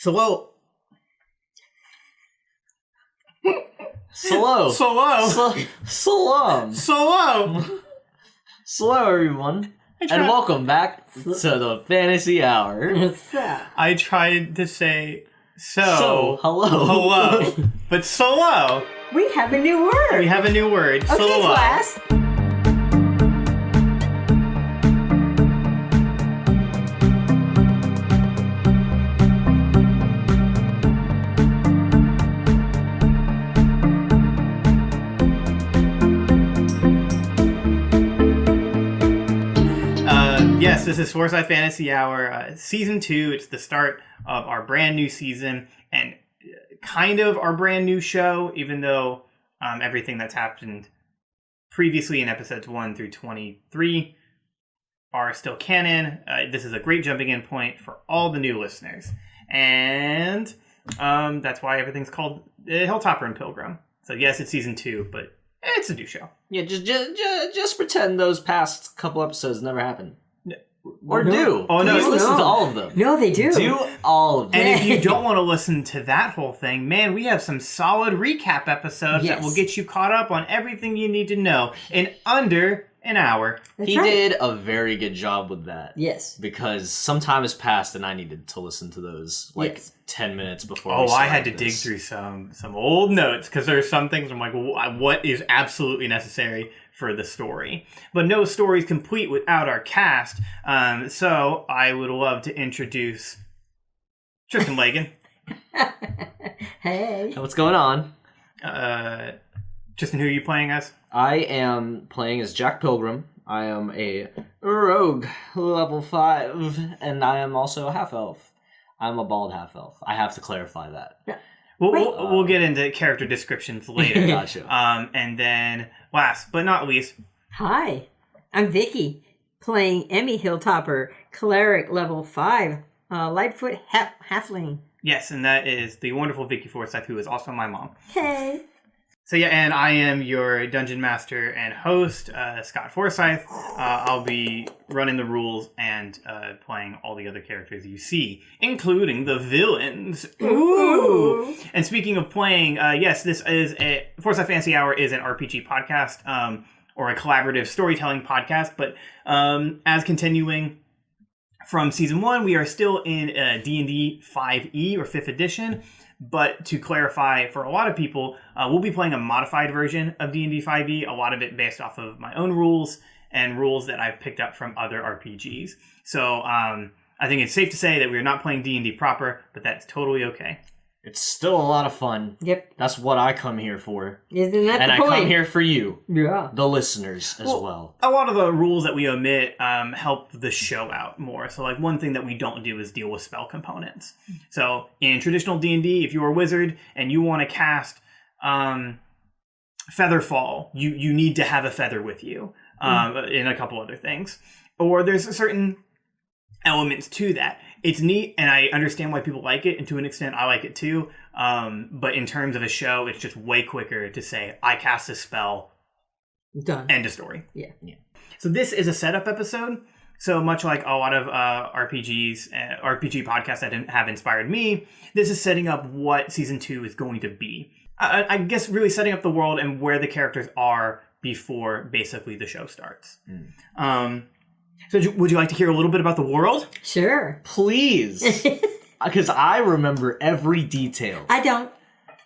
Slow. Slow, everyone. And welcome back to the Fantasy Hour. I tried to say hello. But solo. We have a new word. Okay, Solo. class. Yes, this is Forsyth Fantasy Hour, Season 2. It's the start of our brand new season and kind of our brand new show, even though everything that's happened previously in episodes 1 through 23 are still canon. This is a great jumping in point for all the new listeners. And that's why everything's called Hilltopper and Pilgrim. So yes, it's Season 2, but it's a new show. Yeah, just pretend those past couple episodes never happened. Or no. do. Oh, no. Please listen to all of them. No, they do. Do all of them. And if you don't want to listen to that whole thing, man, we have some solid recap episodes that will get you caught up on everything you need to know in under an hour. He did a very good job with that. Yes. Because some time has passed and I needed to listen to those 10 minutes before we I had to this. dig through some old notes because there's some things I'm like, what is absolutely necessary for the story? But no story is complete without our cast. So I would love to introduce Tristan Lagan. Hey. What's going on? Tristan, who are you playing as? I am playing as Jack Pilgrim. I am a rogue level 5, and I am also a half-elf. I'm a bald half-elf. I have to clarify that. Yeah. We'll get into character descriptions later. Gotcha. And then, last but not least... Hi, I'm Vicky, playing Emmy Hilltopper, cleric level 5, Lightfoot halfling. Yes, and that is the wonderful Vicky Forsyth, who is also my mom. Hey. So yeah, and I am your dungeon master and host, Scott Forsyth. I'll be running the rules and playing all the other characters you see, including the villains. Ooh! And speaking of playing, yes, this is Forsyth Fantasy Hour is an RPG podcast, or a collaborative storytelling podcast, but as continuing from Season 1, we are still in D&D 5e, or 5th edition. But to clarify, for a lot of people, we'll be playing a modified version of D&D 5e, a lot of it based off of my own rules and rules that I've picked up from other RPGs. So I think it's safe to say that we're not playing D&D proper, but that's totally okay. It's still a lot of fun. Yep. That's what I come here for. Isn't that and the point? I come here for you, yeah, the listeners, as well. A lot of the rules that we omit help the show out more. So, like, one thing that we don't do is deal with spell components. So, in traditional D&D, if you're a wizard and you want to cast Featherfall, you need to have a feather with you, and a couple other things. Or there's certain elements to that. It's neat, and I understand why people like it, and to an extent, I like it too. But in terms of a show, it's just way quicker to say, I cast a spell, done. End of story. Yeah. So this is a setup episode. So much like a lot of RPG podcasts that have inspired me, this is setting up what Season 2 is going to be. I guess really setting up the world and where the characters are before basically the show starts. So would you like to hear a little bit about the world? Sure. Please. Because I remember every detail. I don't.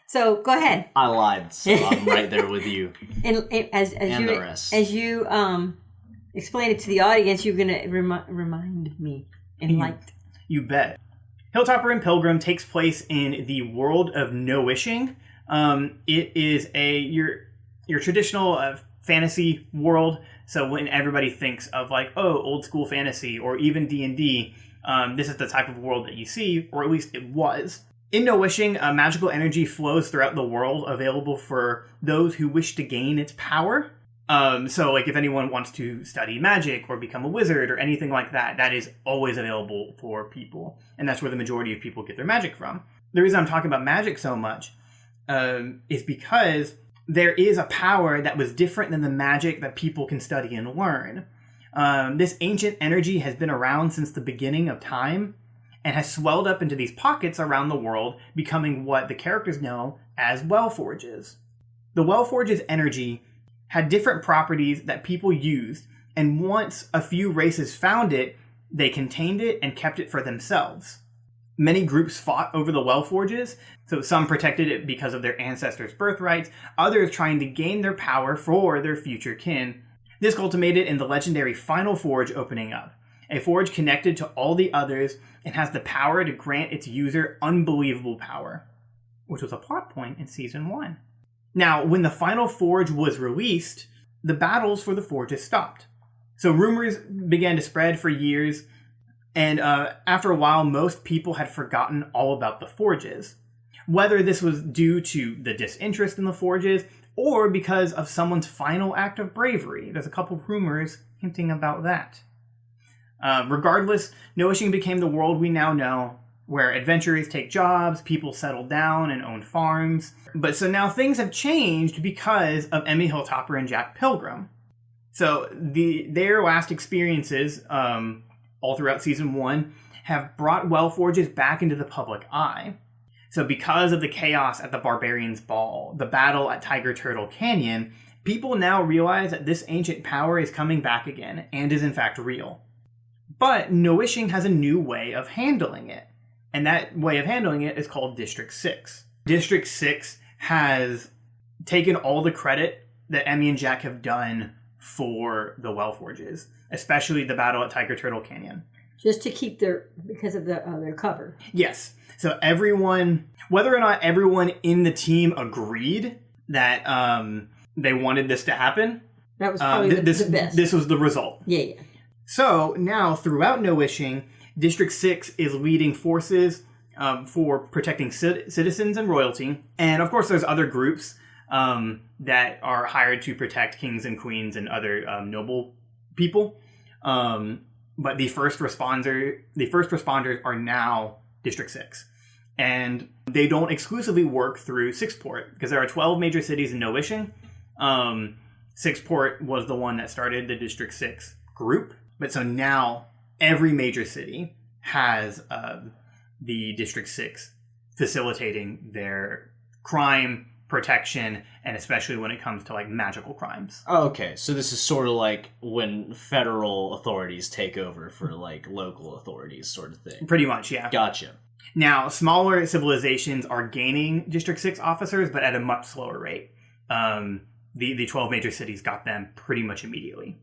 So go ahead. I lied, so I'm right there with you. And as and the rest. As you explain it to the audience, you're going to remind me. Enlightened. You bet. Hilltopper and Pilgrim takes place in the world of No-Wishing. It is your traditional fantasy world. So when everybody thinks of like, old school fantasy or even D&D, this is the type of world that you see, or at least it was. In No-Wishing, magical energy flows throughout the world, available for those who wish to gain its power. So like if anyone wants to study magic or become a wizard or anything like that, that is always available for people. And that's where the majority of people get their magic from. The reason I'm talking about magic so much is because there is a power that was different than the magic that people can study and learn. This ancient energy has been around since the beginning of time, and has swelled up into these pockets around the world, becoming what the characters know as Wellforges. The Wellforges' energy had different properties that people used, and once a few races found it, they contained it and kept it for themselves. Many groups fought over the Wellforges, so some protected it because of their ancestors' birthrights, others trying to gain their power for their future kin. This culminated in the legendary Final Forge opening up, a forge connected to all the others and has the power to grant its user unbelievable power, which was a plot point in Season 1. Now, when the Final Forge was released, the battles for the forges stopped. So rumors began to spread for years, and after a while, most people had forgotten all about the forges. Whether this was due to the disinterest in the forges, or because of someone's final act of bravery. There's a couple rumors hinting about that. Regardless, Noishing became the world we now know, where adventurers take jobs, people settle down and own farms. But so now things have changed because of Emmy Hilltopper and Jack Pilgrim. So their last experiences, all throughout Season 1, have brought Wellforges back into the public eye. So because of the chaos at the Barbarians' Ball, the battle at Tiger Turtle Canyon, people now realize that this ancient power is coming back again, and is in fact real. But Noishing has a new way of handling it, and that way of handling it is called District 6. District 6 has taken all the credit that Emmy and Jack have done for the Wellforges, especially the battle at Tiger Turtle Canyon. Just to keep because of their cover. Yes. So everyone, whether or not everyone in the team agreed that they wanted this to happen, that was probably the best. This was the result. Yeah. So now, throughout Noishing, District 6 is leading forces for protecting citizens and royalty. And of course, there's other groups that are hired to protect kings and queens and other noble people. But the first responders are now District 6. And they don't exclusively work through Sixport, because there are 12 major cities in Noishing. Sixport was the one that started the District 6 group. But so now every major city has the District 6 facilitating their crime protection, and especially when it comes to like magical crimes. Oh, okay, so this is sort of like when federal authorities take over for like local authorities, sort of thing. Pretty much, yeah. Gotcha. Now, smaller civilizations are gaining District 6 officers, but at a much slower rate. The 12 major cities got them pretty much immediately.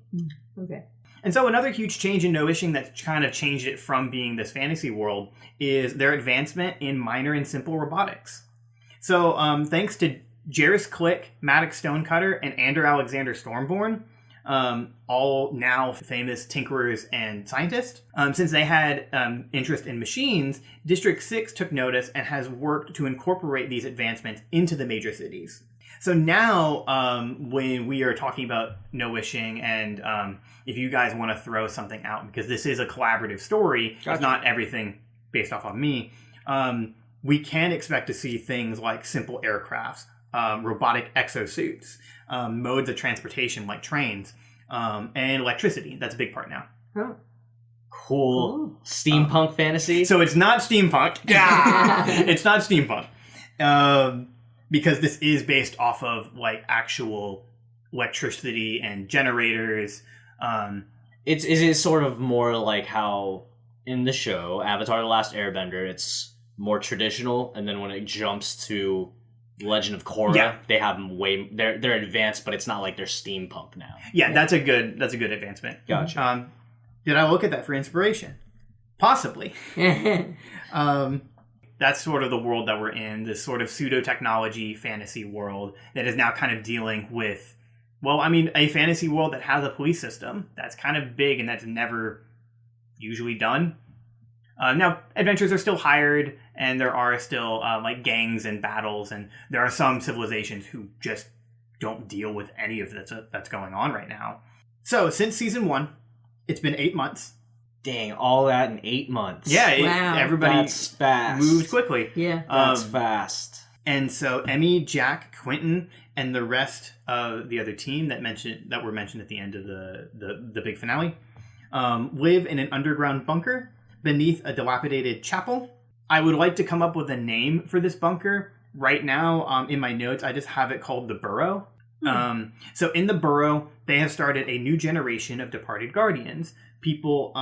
Okay. And so another huge change in Noishing that's kind of changed it from being this fantasy world is their advancement in minor and simple robotics. So thanks to Jairus Click, Maddox Stonecutter, and Andrew Alexander Stormborn, all now famous tinkerers and scientists, since they had interest in machines, District 6 took notice and has worked to incorporate these advancements into the major cities. So now, when we are talking about Noishing, and if you guys want to throw something out, because this is a collaborative story, Gotcha. It's not everything based off of me, we can expect to see things like simple aircrafts, robotic exosuits, modes of transportation like trains, and electricity. That's a big part now. Oh. Cool. Steampunk fantasy? So it's not steampunk. It's not steampunk. Because this is based off of like actual electricity and generators. Is it sort of more like how in the show Avatar: The Last Airbender, it's more traditional, and then when it jumps to Legend of Korra, they have them they're advanced, but it's not like they're steampunk now. Yeah, that's a good advancement. Gotcha. Did I look at that for inspiration? Possibly. That's sort of the world that we're in, this sort of pseudo-technology fantasy world that is now kind of dealing with, well, I mean, a fantasy world that has a police system that's kind of big and that's never usually done. Now, adventurers are still hired, and there are still like gangs and battles, and there are some civilizations who just don't deal with any of this that's going on right now. So, since Season 1, it's been 8 months. Dang, all that in 8 months. Yeah, Wow. Everybody That's fast. moved quickly. Yeah. That's fast. And so Emmy, Jack, Quentin, and the rest of the other team that were mentioned at the end of the big finale live in an underground bunker beneath a dilapidated chapel. I would like to come up with a name for this bunker. Right now, in my notes, I just have it called the Burrow. So in the Burrow, they have started a new generation of departed guardians. People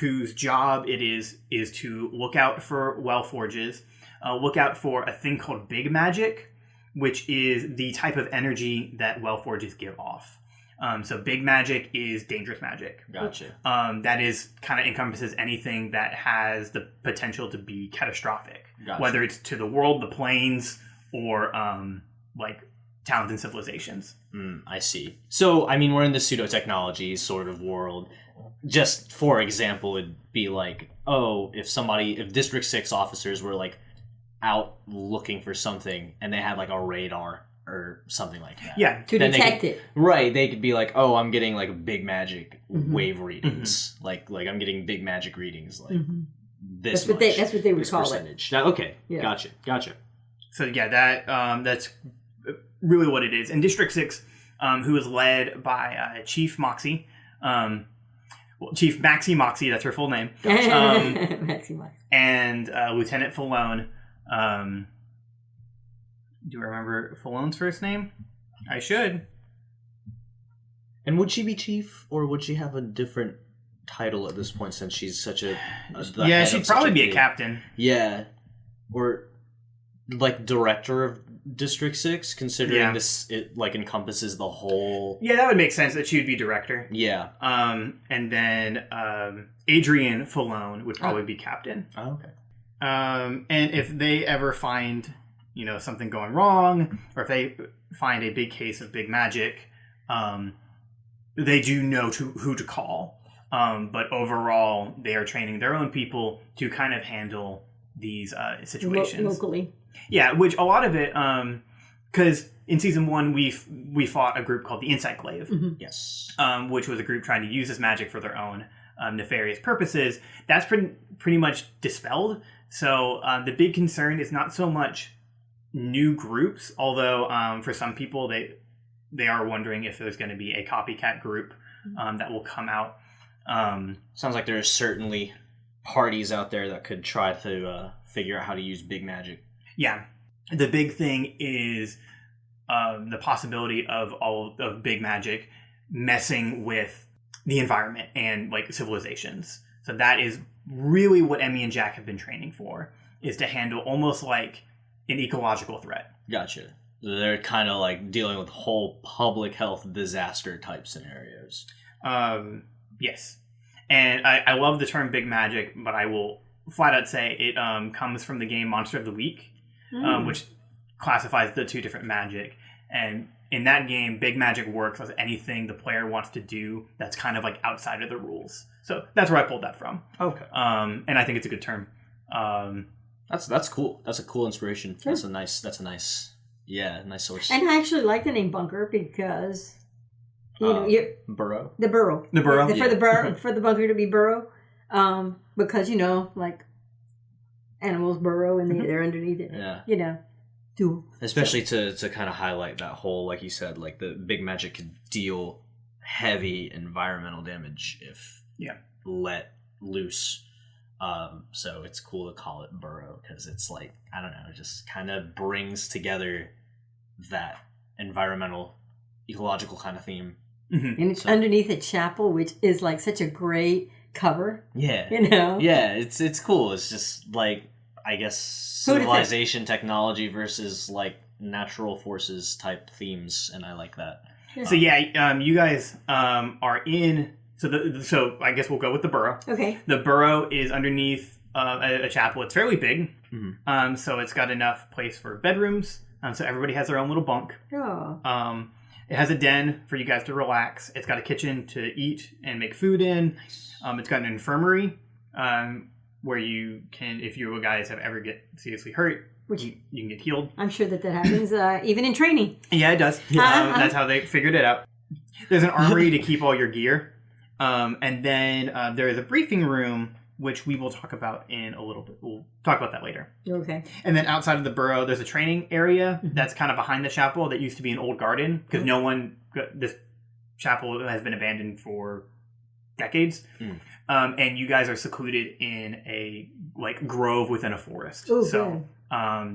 whose job it is to look out for well forges, look out for a thing called big magic, which is the type of energy that well forges give off. So big magic is dangerous magic. Gotcha. That is kind of encompasses anything that has the potential to be catastrophic, Gotcha. whether it's to the world, the planes, or like towns and civilizations. I see. So, I mean, we're in the pseudo-technology sort of world. Just for example, it'd be like, oh, if District 6 officers were like out looking for something and they had like a radar or something like that. Yeah. To Then detect it. Right. They could be like, oh, I'm getting like big magic wave readings. Like I'm getting big magic readings. Like this That's what they would this call percentage. Okay. Yeah. Gotcha. So yeah, that's really what it is. And District 6, who is led by Chief Moxie, Chief Maxie Moxie, that's her full name, Maxi. and Lieutenant Falone. Do I remember Falone's first name? I should. And would she be chief, or would she have a different title at this point since she's such a yeah, she'd probably be a captain. Yeah. Or like director of District 6, considering this it like encompasses the whole. Yeah, that would make sense that she would be director. Yeah. And then Adrian Falone would probably be captain. Oh, okay. And if they ever find, something going wrong, or if they find a big case of big magic, they do know who to call. But overall, they are training their own people to kind of handle these situations Locally. Yeah, which a lot of it, because in season 1 we fought a group called the Insight Glaive. Yes. Which was a group trying to use this magic for their own nefarious purposes. That's pretty much dispelled. So the big concern is not so much new groups, although for some people they are wondering if there's going to be a copycat group that will come out. Sounds like there are certainly parties out there that could try to figure out how to use big magic. Yeah. The big thing is the possibility of big magic messing with the environment and like civilizations. So that is really what Emmy and Jack have been training for, is to handle almost like an ecological threat. Gotcha. They're kind of like dealing with whole public health disaster type scenarios. Yes. And I love the term big magic, but I will flat out say it comes from the game Monster of the Week, which classifies the two different magic. And in that game, big magic works as anything the player wants to do that's kind of like outside of the rules. So that's where I pulled that from. Okay. And I think it's a good term. That's cool. That's a cool inspiration. Sure. That's a nice source. And I actually like the name Bunker because you're Burrow. the burrow. The burrow. For the bunker to be burrow. Because like animals burrow and they're underneath it. Yeah. Do. Especially to kind of highlight that whole, like you said, like the big magic could deal heavy environmental damage if let loose. So it's cool to call it Burrow because it's like, I don't know, it just kind of brings together that environmental, ecological kind of theme. Mm-hmm. And it's underneath a chapel, which is like such a great cover. Yeah. Yeah, it's cool. It's just like, I guess, civilization, technology versus like natural forces type themes, and I like that. Yeah. So you guys are in. So I guess we'll go with the burrow. Okay. The burrow is underneath a chapel. It's fairly big, so it's got enough place for bedrooms. So everybody has their own little bunk. Oh. It has a den for you guys to relax. It's got a kitchen to eat and make food in. It's got an infirmary where you can, if you guys have ever get seriously hurt, you can get healed. I'm sure that happens even in training. Yeah, it does. That's how they figured it out. There's an armory to keep all your gear. And then there is a briefing room, which we will talk about in a little bit. We'll talk about that later. Okay. And then outside of the burrow, there's a training area that's kind of behind the chapel that used to be an old garden because this chapel has been abandoned for decades. And you guys are secluded in a like grove within a forest. Ooh, so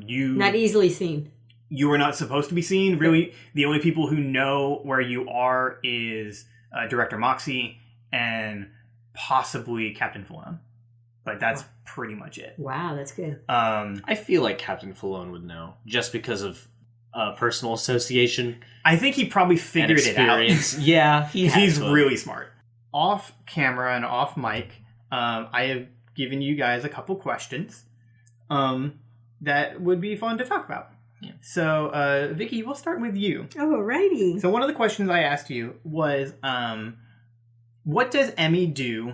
you not easily seen. You are not supposed to be seen. Really, the only people who know where you are is Director Moxie and possibly Captain Falone. But that's pretty much it. Wow, that's good. I feel like Captain Falone would know, just because of personal association. I think he probably figured it out. Yeah, he's really smart. Off camera and off mic, I have given you guys a couple questions that would be fun to talk about. Yeah. So, Vicky, we'll start with you. Alrighty. So one of the questions I asked you was, what does Emmy do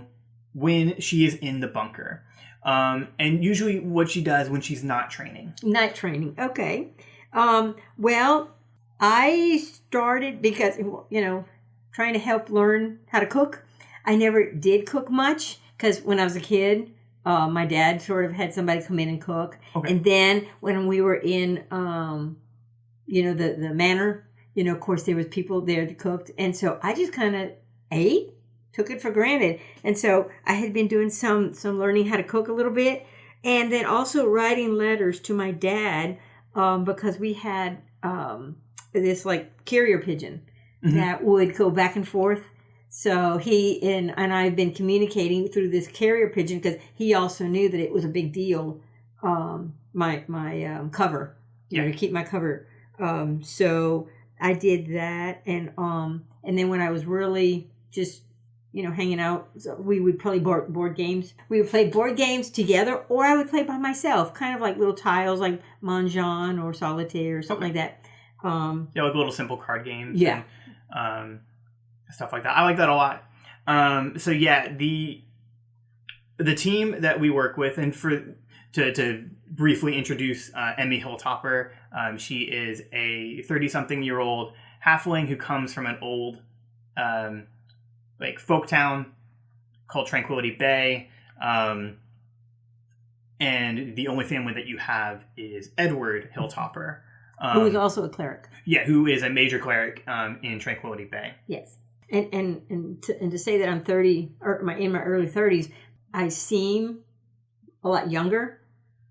when she is in the bunker? And usually what she does when she's not training. Not training. Okay. Well, I started because, trying to help learn how to cook. I never did cook much because when I was a kid, my dad sort of had somebody come in and cook. Okay. And then when we were in, the manor, of course there was people there that cooked. And so I just kind of ate, took it for granted. And so I had been doing some learning how to cook a little bit. And then also writing letters to my dad because we had this like carrier pigeon that would go back and forth. So he and I've been communicating through this carrier pigeon because he also knew that it was a big deal. My cover, to keep my cover. So I did that, and then when I was really just hanging out, so we would play board games. We would play board games together, or I would play by myself, kind of like little tiles, like Mahjong or Solitaire or something like that. Like little simple card games. Yeah. And, stuff like that. I like that a lot. So yeah, the team that we work with, and to briefly introduce Emmy Hilltopper, she is a 30-something-year-old halfling who comes from an old folk town called Tranquility Bay, and the only family that you have is Edward Hilltopper, who is also a cleric. Yeah, who is a major cleric in Tranquility Bay. Yes. And to say that I'm 30 or in my early 30s, I seem a lot younger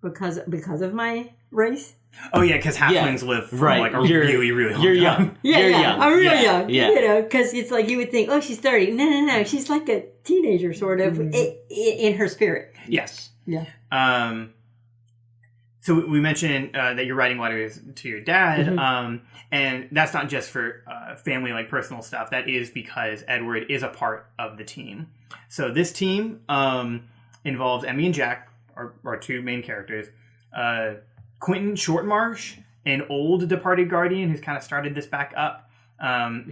because of my race. Oh yeah, because halflings live from really long You're time. young. You're young. I'm real young. Yeah. Because it's like you would think, oh, she's 30. No, she's like a teenager sort of in her spirit. Yes. Yeah. So we mentioned that you're writing letters to your dad, and that's not just for family, like personal stuff. That is because Edward is a part of the team. So this team involves Emmy and Jack, our two main characters. Quentin Shortmarsh, an old departed guardian who's kind of started this back up,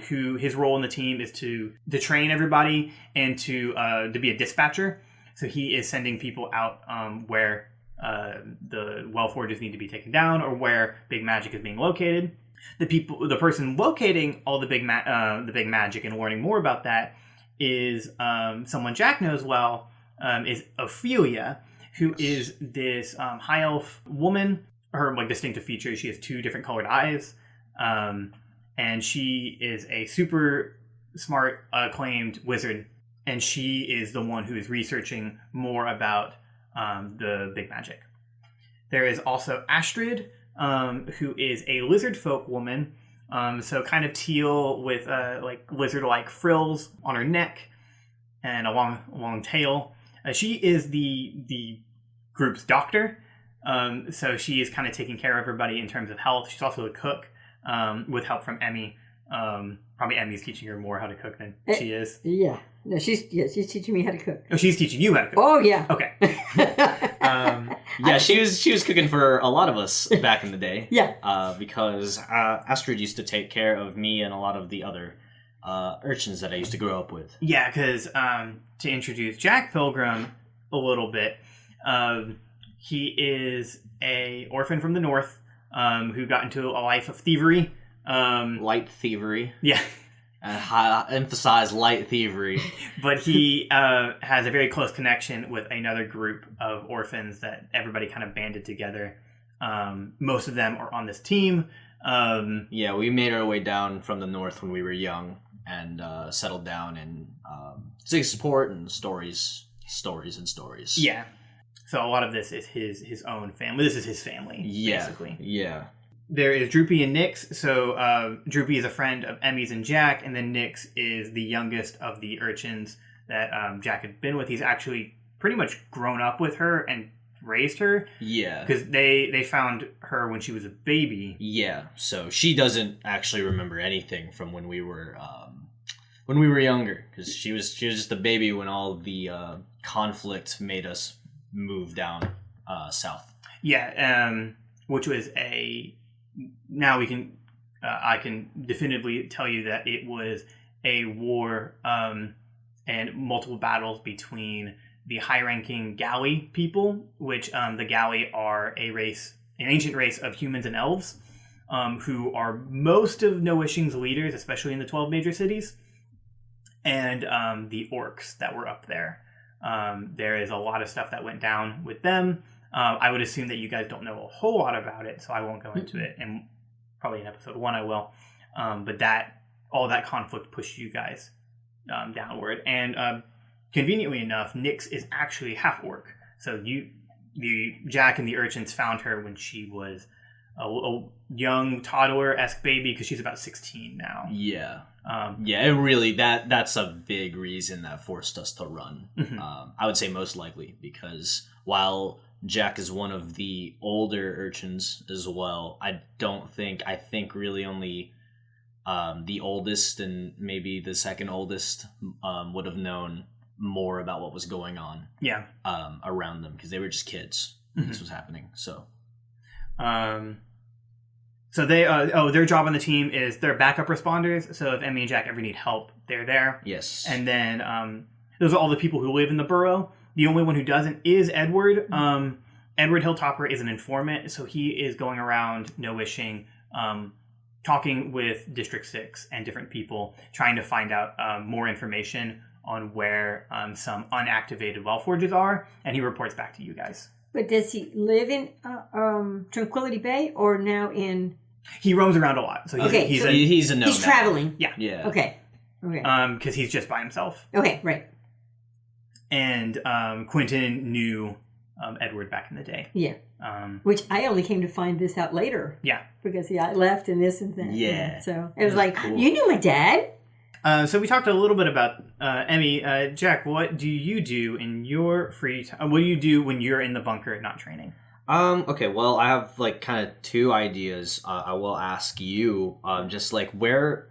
who his role in the team is to train everybody and to be a dispatcher. So he is sending people out where the well forges need to be taken down, or where big magic is being located. The person locating all the big magic and learning more about that is someone Jack knows well. Is Ophelia, who is this high elf woman. Her distinctive features: she has 2 different colored eyes, and she is a super smart, acclaimed wizard. And she is the one who is researching more about the big magic. There is also Astrid, who is a lizard folk woman, so kind of teal with lizard-like frills on her neck and a long tail. She is the group's doctor, so she is kind of taking care of everybody in terms of health. She's also a cook, with help from Emmy. Probably Emmy's teaching her more how to cook than she is. Yeah. No, she's teaching me how to cook. Oh, she's teaching you how to cook. Oh, yeah. Okay. Yeah, she was cooking for a lot of us back in the day. Yeah. Because Astrid used to take care of me and a lot of the other urchins that I used to grow up with. Yeah, because to introduce Jack Pilgrim a little bit, he is a orphan from the north who got into a life of thievery. Light thievery. Yeah. Emphasize light thievery. But he has a very close connection with another group of orphans that everybody kind of banded together. Most of them are on this team. Yeah, we made our way down from the north when we were young. and settled down in Zigsport and stories. Yeah. So a lot of this is his own family. This is his family, basically. Yeah. There is Droopy and Nyx. So Droopy is a friend of Emmy's and Jack, and then Nyx is the youngest of the urchins that Jack had been with. He's actually pretty much grown up with her and raised her. Yeah. Because they found her when she was a baby. Yeah. So she doesn't actually remember anything from when we were younger, because she was just a baby when all the conflict made us move down south. Yeah. Which was now we can I can definitively tell you that it was a war and multiple battles between the high-ranking Galley people, which the Galley are an ancient race of humans and elves, who are most of Noishing's leaders, especially in the 12 major cities, and the orcs that were up there. There is a lot of stuff that went down with them. I would assume that you guys don't know a whole lot about it, so I won't go into it, and probably in episode 1 I will. But all that conflict pushed you guys downward, and conveniently enough, Nyx is actually half orc. So Jack and the urchins found her when she was a young toddler-esque baby, because she's about 16 now. Yeah. It really, that's a big reason that forced us to run. Mm-hmm. I would say most likely, because while Jack is one of the older urchins as well, I think really only the oldest and maybe the second oldest would have known more about what was going on around them, because they were just kids when this was happening. So they their job on the team is they're backup responders. So if Emmy and Jack ever need help, they're there. Yes. And then those are all the people who live in the borough. The only one who doesn't is Edward. Edward Hilltopper is an informant, so he is going around Noishing, talking with District 6 and different people, trying to find out more information on where some unactivated Wellforges are, and he reports back to you guys. But does he live in Tranquility Bay or now in... He roams around a lot. So he's a nomad. He's traveling. Yeah. Okay. Because he's just by himself. Okay, right. And Quentin knew Edward back in the day. Yeah. Which I only came to find this out later. Yeah. Because I left and this and that. Yeah. So it was like, cool. You knew my dad? So we talked a little bit about Emmy. Jack, what do you do in your free time? What do you do when you're in the bunker not training? Okay, well, I have kind of two ideas. I will ask you, just where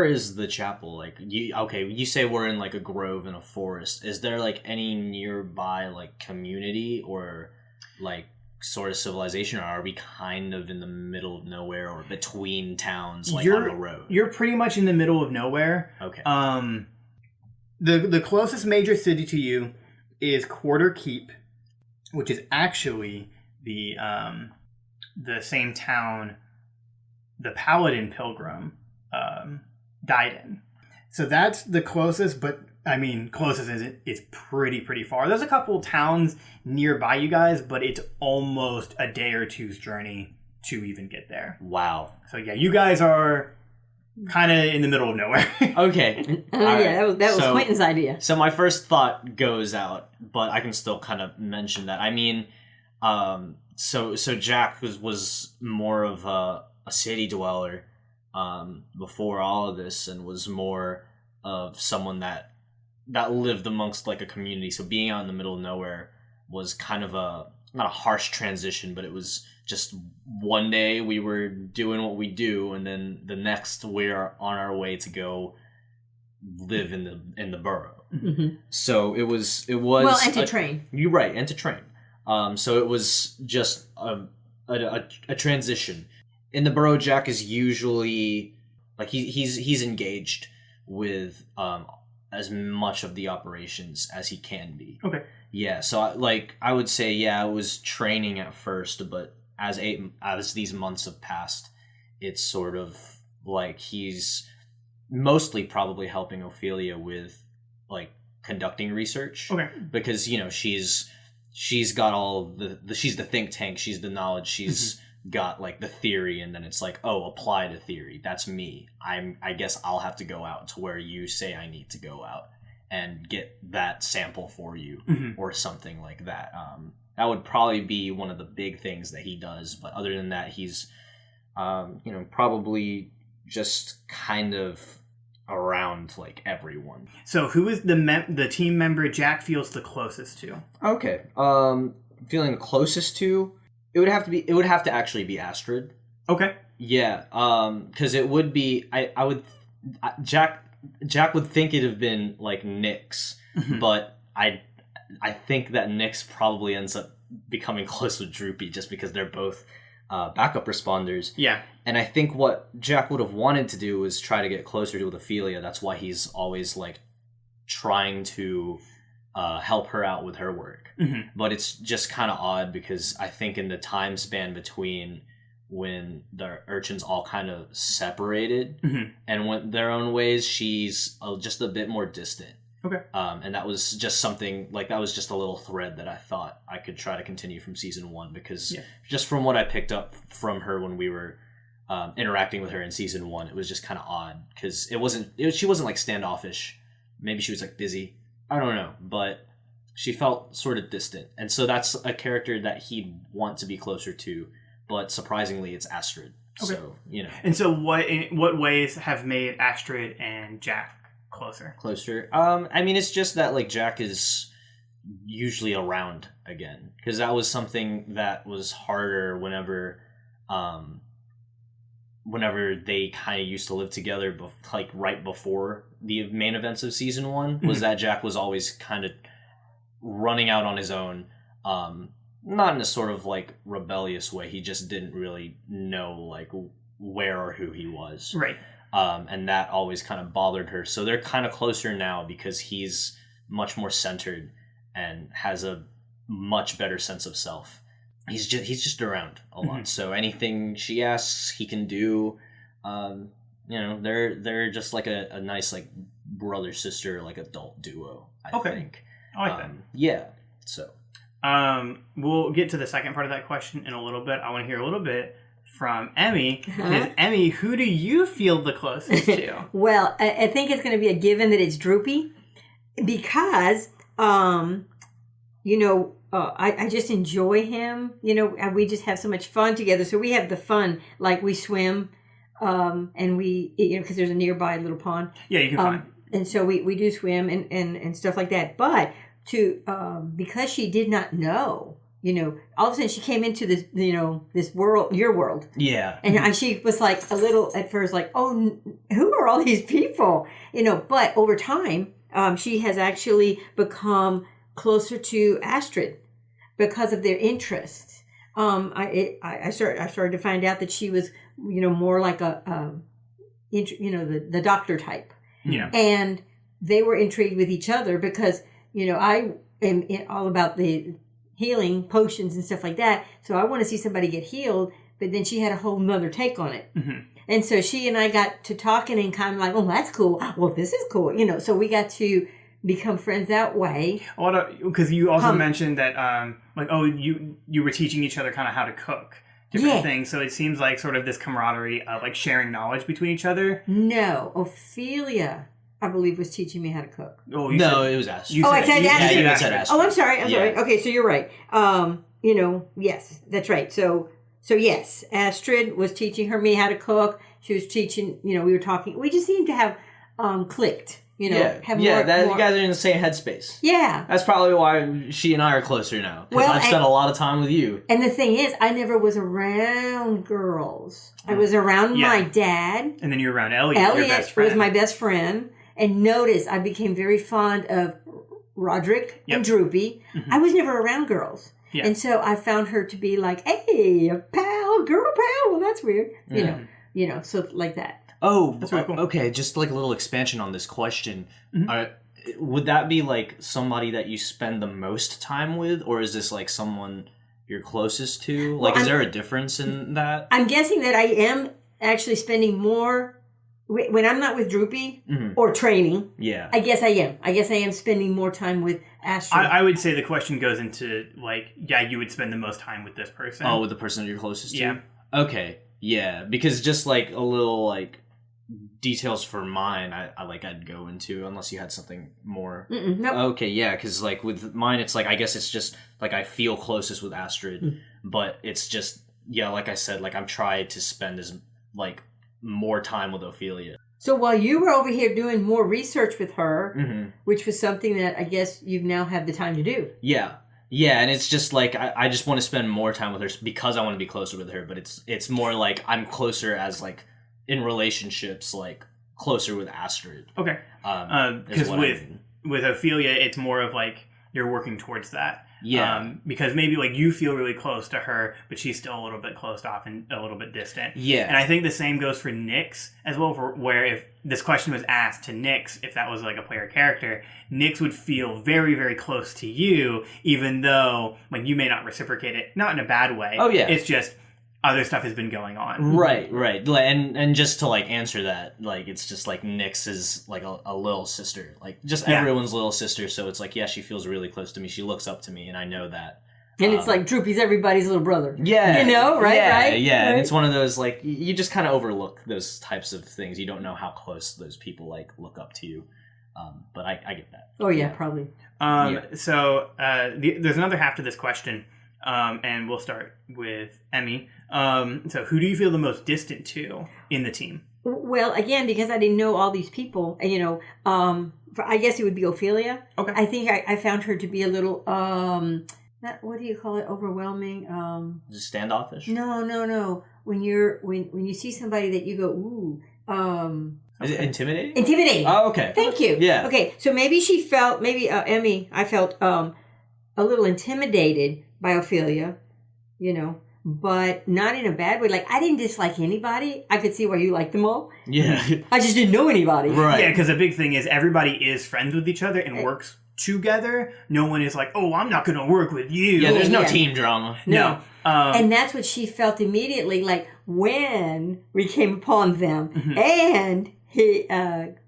is the chapel? You say we're in a grove in a forest. Is there any nearby community or sort of civilization, or are we kind of in the middle of nowhere or between towns on the road? You're pretty much in the middle of nowhere. Okay. The closest major city to you is Quarter Keep, which is actually the same town the Paladin Pilgrim died in. So that's the closest, but closest is pretty far. There's a couple towns nearby you guys, but it's almost a day or two's journey to even get there. Wow. So yeah, you guys are kind of in the middle of nowhere. Okay. Yeah, that was Quentin's idea. So my first thought goes out, but I can still kind of mention that. So Jack was more of a city dweller before all of this, and was more of someone that lived amongst a community. So being out in the middle of nowhere was kind of not a harsh transition, but it was just one day we were doing what we do, and then the next we're on our way to go live in the borough. Mm-hmm. So it was and to train. You're right, and to train. So it was just a transition. In the borough, Jack is usually he's engaged with as much of the operations as he can be. Okay. Yeah, so I would say I was training at first, but as these months have passed, it's sort of he's mostly probably helping Ophelia with conducting research. Okay. Because she's got all she's the think tank, she's the knowledge, she's got like the theory, and then it's like, oh, apply the theory. That's me. I guess I'll have to go out to where you say I need to go out and get that sample for you, or something like that. That would probably be one of the big things that he does. But other than that, he's, probably just kind of around like everyone. So who is the team member Jack feels the closest to? Okay. Feeling the closest to, it would have to actually be Astrid. Okay. Yeah. Because it would be, Jack would think it'd have been like Nyx, but I think that Nyx probably ends up becoming close with Droopy just because they're both backup responders. Yeah. And I think what Jack would have wanted to do was try to get closer to Ophelia. That's why he's always like trying to help her out with her work. But it's just kind of odd because I think in the time span between when the urchins all kind of separated and went their own ways, she's just a bit more distant. Okay. And that was just something, like, that was just a little thread that I thought I could try to continue from season 1, because just from what I picked up from her when we were interacting with her in season 1, it was just kind of odd, because she wasn't like standoffish. Maybe she was like busy. I don't know, but she felt sort of distant. And so that's a character that he'd want to be closer to, but surprisingly it's Astrid. Okay. So, And so what ways have made Astrid and Jack closer? I mean, it's just that like Jack is usually around again, because that was something that was harder whenever they kind of used to live together, like right before the main events of season 1, was that Jack was always kind of running out on his own, not in a sort of like rebellious way. He just didn't really know like where or who he was. Right. And that always kind of bothered her. So they're kind of closer now because he's much more centered and has a much better sense of self. He's just around a lot. So anything she asks, he can do. They're just like a nice like brother sister like adult duo. I think. I like that. Yeah. So. We'll get to the second part of that question in a little bit. I want to hear a little bit from Emmy. Emmy, who do you feel the closest to? Well, I think it's going to be a given that it's Droopy, because, I just enjoy him. We just have so much fun together. So we have the fun, like we swim, and we, because there's a nearby little pond. Yeah, you can find. And so we do swim and stuff like that. But because she did not know, all of a sudden she came into this, this world, your world. Yeah. And she was like a little at first like, oh, who are all these people? But over time, she has actually become closer to Astrid because of their interests. I started to find out that she was, more like the doctor type. Yeah. And they were intrigued with each other because, I am all about the healing potions and stuff like that. So I want to see somebody get healed, but then she had a whole nother take on it. And so she and I got to talking and kind of like, oh, that's cool. Well, this is cool. So we got to become friends that way. Because you also mentioned that, you were teaching each other kind of how to cook different things. So it seems like sort of this camaraderie of like sharing knowledge between each other. No, Ophelia, I believe, was teaching me how to cook. Oh, it was Astrid. I said Astrid. Yeah, you said Astrid. Oh, I'm sorry. Okay, so you're right. Yes, that's right. So yes, Astrid was teaching me how to cook. She was teaching, we were talking. We just seemed to have clicked. You guys are in the same headspace. Yeah. That's probably why she and I are closer now. Because I've spent a lot of time with you. And the thing is, I never was around girls. I was around my dad. And then you were around Elliot, your best friend. Was my best friend. And notice, I became very fond of Roderick and Droopy. I was never around girls. Yeah. And so I found her to be like, hey, a pal, girl pal. Well, that's weird. So like that. Oh, that's really cool. Okay. Just like a little expansion on this question. Would that be like somebody that you spend the most time with, or is this like someone you're closest to? Like, is there a difference in that? I'm guessing that I am actually spending more when I'm not with Droopy or training. Yeah. I guess I am. I guess I am spending more time with Astrid. I would say the question goes into, like, yeah, you would spend the most time with this person. Oh, with the person you're closest to? Yeah. Okay, yeah, because just, like, a little, like, details for mine, I'd go into, unless you had something more. Nope. Okay, yeah, because, like, with mine, it's, like, I guess it's just, like, I feel closest with Astrid, but it's just, yeah, like I said, like, I'm trying to spend more time with Ophelia. So while you were over here doing more research with her, which was something that I guess you now have the time to do. Yeah, and it's just like I just want to spend more time with her because I want to be closer with her. But it's more like I'm closer as like in relationships, like closer with Astrid. Okay, because with Ophelia, it's more of like you're working towards that. Yeah. Because maybe like you feel really close to her, but she's still a little bit closed off and a little bit distant. Yeah. And I think the same goes for Nyx as well, where if this question was asked to Nyx, if that was like a player character, Nyx would feel very, very close to you, even though like you may not reciprocate it, not in a bad way. Oh, yeah. It's just other stuff has been going on. Right. And just to like answer that, like it's just like Nyx is like a little sister, like just everyone's little sister. So it's like, yeah, she feels really close to me. She looks up to me, and I know that. And it's like Droopy's everybody's little brother. Yeah. You know, right? Yeah, right? yeah. Right? And it's one of those like you just kind of overlook those types of things. You don't know how close those people like look up to you. But I get that. Oh yeah, probably. So there's another half to this question. And we'll start with Emmy. So who do you feel the most distant to in the team? Well, again, because I didn't know all these people, I guess it would be Ophelia. Okay. I think I found her to be a little, what do you call it? Overwhelming. Just standoffish. No. When you see somebody that you go, ooh. Is it intimidating? Intimidating. Oh, okay. Thank you. Yeah. Okay, so maybe Emmy, I felt a little intimidated by Ophelia, but not in a bad way. Like, I didn't dislike anybody. I could see why you liked them all. Yeah. I just didn't know anybody. Right. Yeah, because the big thing is everybody is friends with each other and works together. No one is like, oh, I'm not going to work with you. Yeah, there's no team drama. No. And that's what she felt immediately, like, when we came upon them. And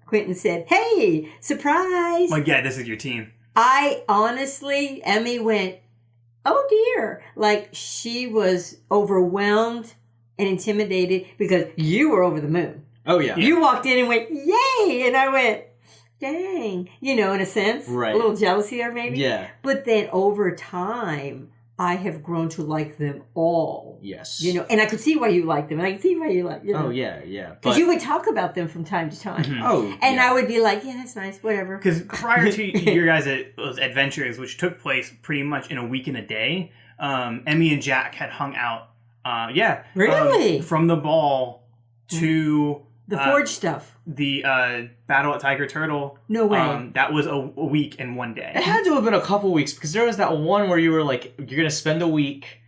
Quentin said, hey, surprise. Like, yeah, this is your team. I honestly, Emmy went, oh dear. Like, she was overwhelmed and intimidated because you were over the moon. Oh, yeah. You walked in and went, yay! And I went, dang. In a sense. Right. A little jealousy there, maybe. Yeah. But then over time, I have grown to like them all. Yes. And I could see why you like them. And I could see why you like, Oh, yeah. Because you would talk about them from time to time. Oh, and I would be like, yeah, that's nice, whatever. Because prior to your guys' adventures, which took place pretty much in a week and a day, Emmy and Jack had hung out. Really? From the ball to... The Forge stuff. The battle at Tiger Turtle. No way. That was a week and one day. It had to have been a couple weeks because there was that one where you were like, you're going to spend a week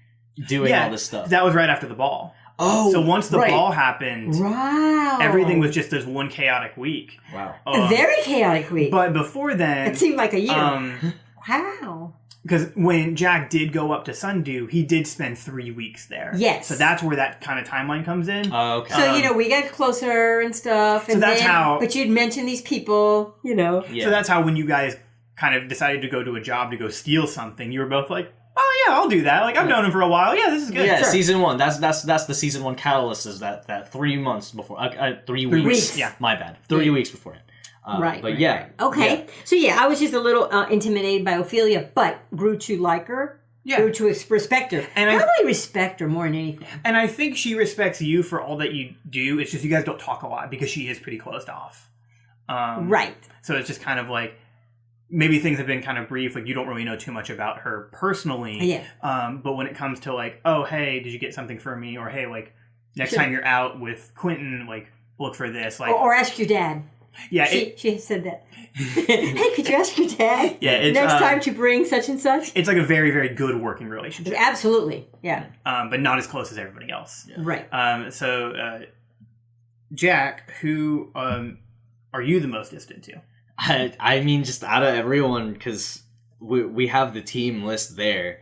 doing all this stuff. That was right after the ball. Oh, so once the ball happened, wow, everything was just this one chaotic week. Wow. A very chaotic week. But before then... It seemed like a year. Wow. Because when Jack did go up to Sundew, he did spend 3 weeks there. Yes. So that's where that kind of timeline comes in. Oh, okay. So, we got closer and stuff. And so that's how... But you'd mention these people, Yeah. So that's how when you guys kind of decided to go to a job to go steal something, you were both like, oh, yeah, I'll do that. Like, I've known him for a while. Yeah, this is good. Yeah, sure. season 1. That's the season 1 catalyst is that 3 months before. 3 weeks. 3 weeks. Yeah. My bad. 3 weeks before it. Right. But yeah. Right. Okay. Yeah. So I was just a little intimidated by Ophelia, but grew to like her. Yeah. Grew to respect her. And probably respect her more than anything. And I think she respects you for all that you do. It's just you guys don't talk a lot because she is pretty closed off. Right. So it's just kind of like maybe things have been kind of brief. Like you don't really know too much about her personally. Yeah. But when it comes to like, oh, hey, did you get something for me? Or hey, like next time you're out with Quentin, like look for this. Like or ask your dad. Yeah, she said that. Hey, could you ask your dad? Yeah, it's, next time to bring such and such. It's like a very, very good working relationship. Absolutely, yeah. But not as close as everybody else. Yeah. Right. So, Jack, who are you the most distant to? I mean, just out of everyone, because we have the team list there.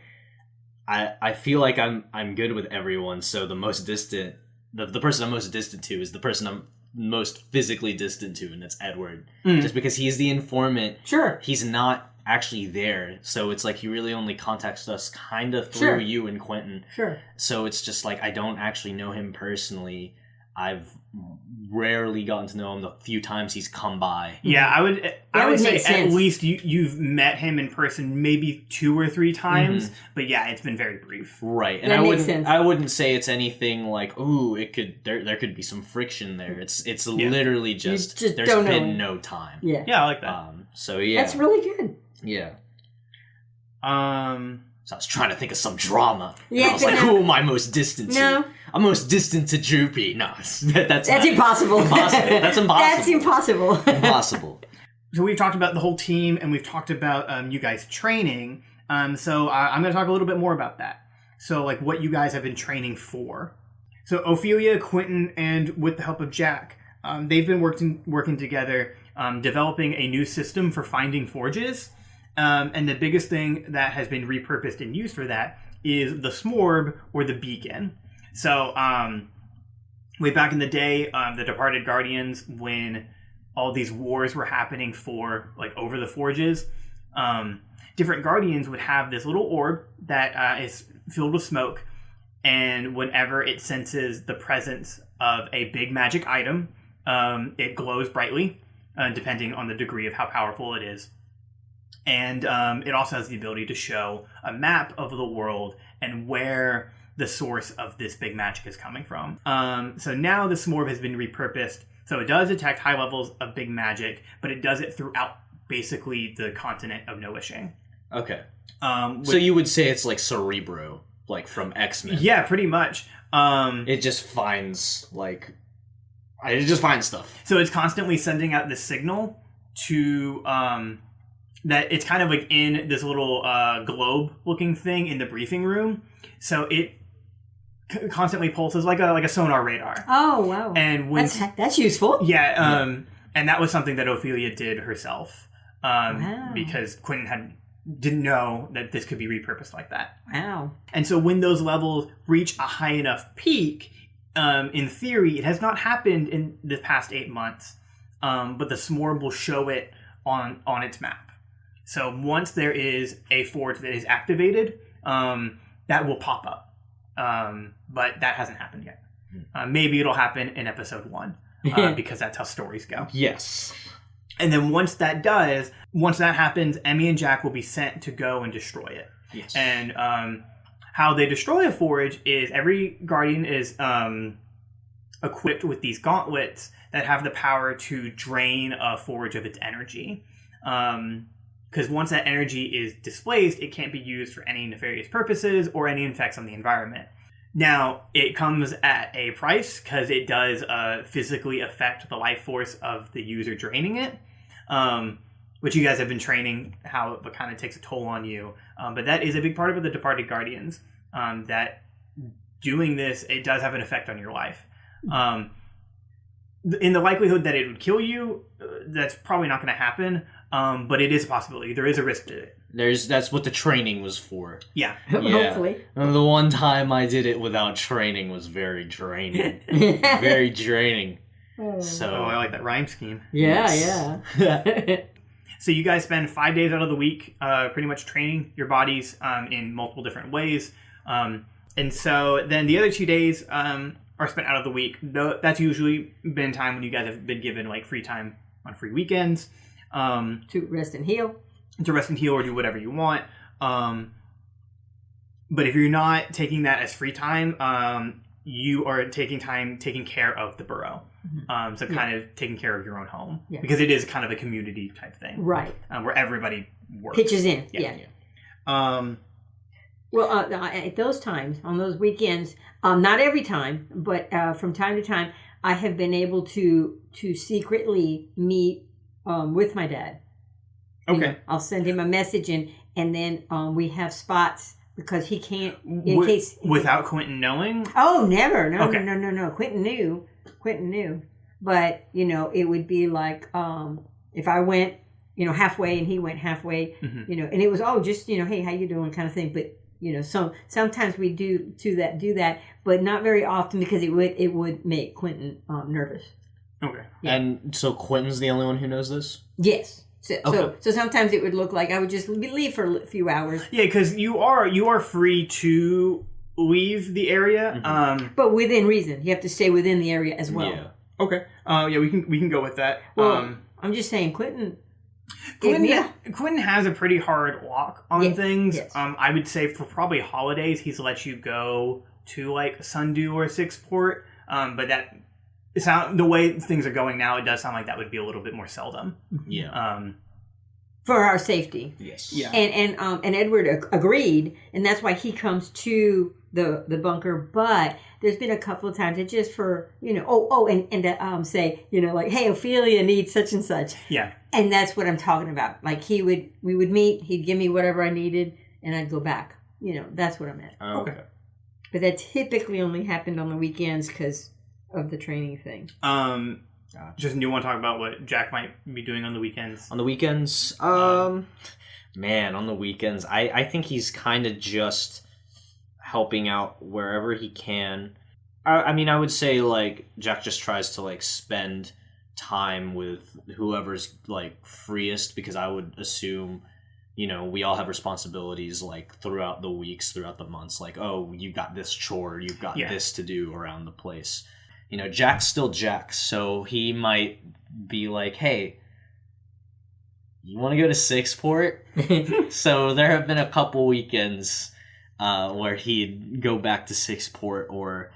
I feel like I'm good with everyone. So the most distant, the person I'm most distant to is the person I'm most physically distant to, and it's Edward. Just because he's the informant. Sure. He's not actually there. So it's like he really only contacts us kind of through you and Quentin. Sure. So it's just like I don't actually know him personally. I've rarely gotten to know him the few times he's come by. Yeah, I would say sense. at least you've met him in person maybe 2 or 3 times, but yeah, it's been very brief. Right, and That makes sense. I wouldn't say it's anything like, ooh, it could there could be some friction there. It's literally just there's don't know. been no time. Yeah. Yeah, I like that. So yeah, That's really good. yeah. Um, So I was trying to think of some drama. Yeah, I was but like, no. who am I most distant to? No. I'm most distant to Droopy. No, that's Impossible. Impossible. That's impossible. That's impossible. Impossible. so we've talked about the whole team, and we've talked about you guys training. So I'm going to talk a little bit more about that. So, like, what you guys have been training for. So Ophelia, Quentin, and with the help of Jack, they've been working together, developing a new system for finding forges. And the biggest thing that has been repurposed and used for that is the Smorb, or the beacon. So, way back in the day, the Departed Guardians, when all these wars were happening for, like, over the forges, different Guardians would have this little orb that is filled with smoke, and whenever it senses the presence of a big magic item, it glows brightly, depending on the degree of how powerful it is. And it also has the ability to show a map of the world and where the source of this big magic is coming from. So now the Smorb has been repurposed. So it does detect high levels of big magic, but it does it throughout basically the continent of Noishing. Okay. So you would say it's like Cerebro, like from X-Men. Yeah, pretty much. It just finds stuff. So it's constantly sending out this signal to... that it's kind of like in this little globe-looking thing in the briefing room. So it constantly pulses like a sonar radar. Oh, wow. And when that's useful. yeah, and that was something that Ophelia did herself, Wow. because Quentin didn't know that this could be repurposed like that. Wow. And so when those levels reach a high enough peak, in theory, it has not happened in the past 8 months, but the Smorb will show it on its map. So once there is a forge that is activated, that will pop up. But that hasn't happened yet. Maybe it'll happen in episode 1, because that's how stories go. Yes. And then once that happens, Emmy and Jack will be sent to go and destroy it. Yes. And how they destroy a forge is every Guardian is equipped with these gauntlets that have the power to drain a forge of its energy. Because once that energy is displaced, it can't be used for any nefarious purposes or any effects on the environment. Now, it comes at a price because it does physically affect the life force of the user draining it, which you guys have been training how it kind of takes a toll on you. But that is a big part of the Departed Guardians, that doing this, it does have an effect on your life. In the likelihood that it would kill you, that's probably not going to happen. But it is a possibility. There is a risk to it. That's what the training was for. Yeah. Hopefully. And the one time I did it without training was very draining. Very draining. So I like that rhyme scheme. Yeah. So you guys spend 5 days out of the week pretty much training your bodies in multiple different ways. And so then the other 2 days are spent out of the week. That's usually been time when you guys have been given like free time on free weekends. To rest and heal. To rest and heal or do whatever you want. But if you're not taking that as free time, you are taking time taking care of the burrow. So kind of taking care of your own home. Yeah. Because it is kind of a community type thing. Right. Where everybody works. Pitches in. Yeah. Well, at those times, on those weekends, not every time, but from time to time, I have been able to secretly meet with my dad. Okay. You know, I'll send him a message, and then we have spots because he can't case without Quentin knowing. Oh, never! No, okay. no. Quentin knew, but it would be like if I went halfway and he went halfway, and it was just hey, how you doing kind of thing. But so sometimes we do that, but not very often because it would make Quentin nervous. Okay. Yeah. And so Quentin's the only one who knows this? Yes. So sometimes it would look like I would just leave for a few hours. Yeah, because you are free to leave the area. But within reason. You have to stay within the area as well. Yeah. Okay. Yeah, we can go with that. Well, I'm just saying, Quentin has a pretty hard lock on things. Yes. I would say for probably holidays, he's let you go to like Sundew or Sixport. But the way things are going now, it does sound like that would be a little bit more seldom. Yeah. For our safety. Yes. Yeah. And Edward agreed, and that's why he comes to the bunker. But there's been a couple of times that just for and to say like, hey, Ophelia needs such and such. Yeah. And that's what I'm talking about. Like we would meet, he'd give me whatever I needed, and I'd go back. That's what I meant. Oh, okay. But that typically only happened on the weekends because of the training thing. Just, do you want to talk about what Jack might be doing on the weekends? On the weekends, on the weekends, I think he's kind of just helping out wherever he can. I mean, I would say, like, Jack just tries to, like, spend time with whoever's, like, freest, because I would assume, we all have responsibilities, like, throughout the weeks, throughout the months. Like, oh, you got this chore, you've got this to do around the place. Jack's still Jack, so he might be like, hey, you want to go to Sixport? So there have been a couple weekends where he'd go back to Sixport, or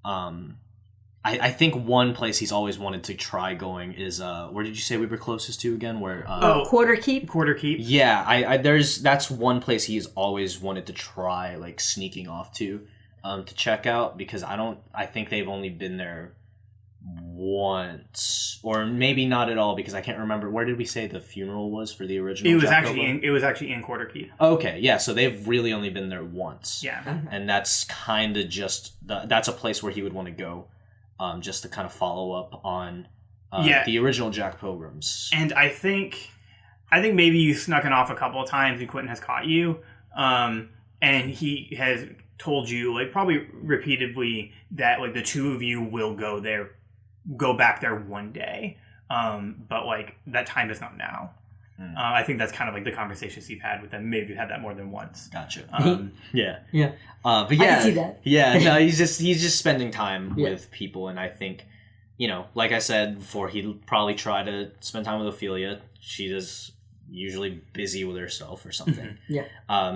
I think one place he's always wanted to try going is, where did you say we were closest to again? Where Quarter Keep? Quarter Keep? Yeah, that's one place he's always wanted to try, like, sneaking off to check out, because I think they've only been there once, or maybe not at all, because I can't remember. Where did we say the funeral was for the original? It was actually in Quarter Keep. Okay, yeah, so they've really only been there once. Yeah. And that's kind of just that's a place where he would want to go, just to kind of follow up on the original Jack Pilgrims. And I think maybe you snuck it off a couple of times and Quentin has caught you, and he has told you, like, probably repeatedly, that, like, the two of you will go back there one day, but, like, that time is not now. I think that's kind of like the conversations you've had with them. Maybe you've had that more than once. Gotcha. Yeah. But yeah, I can see that. Yeah, no, he's just spending time with people, and I think, like I said before, he'd probably try to spend time with Ophelia. She is usually busy with herself or something.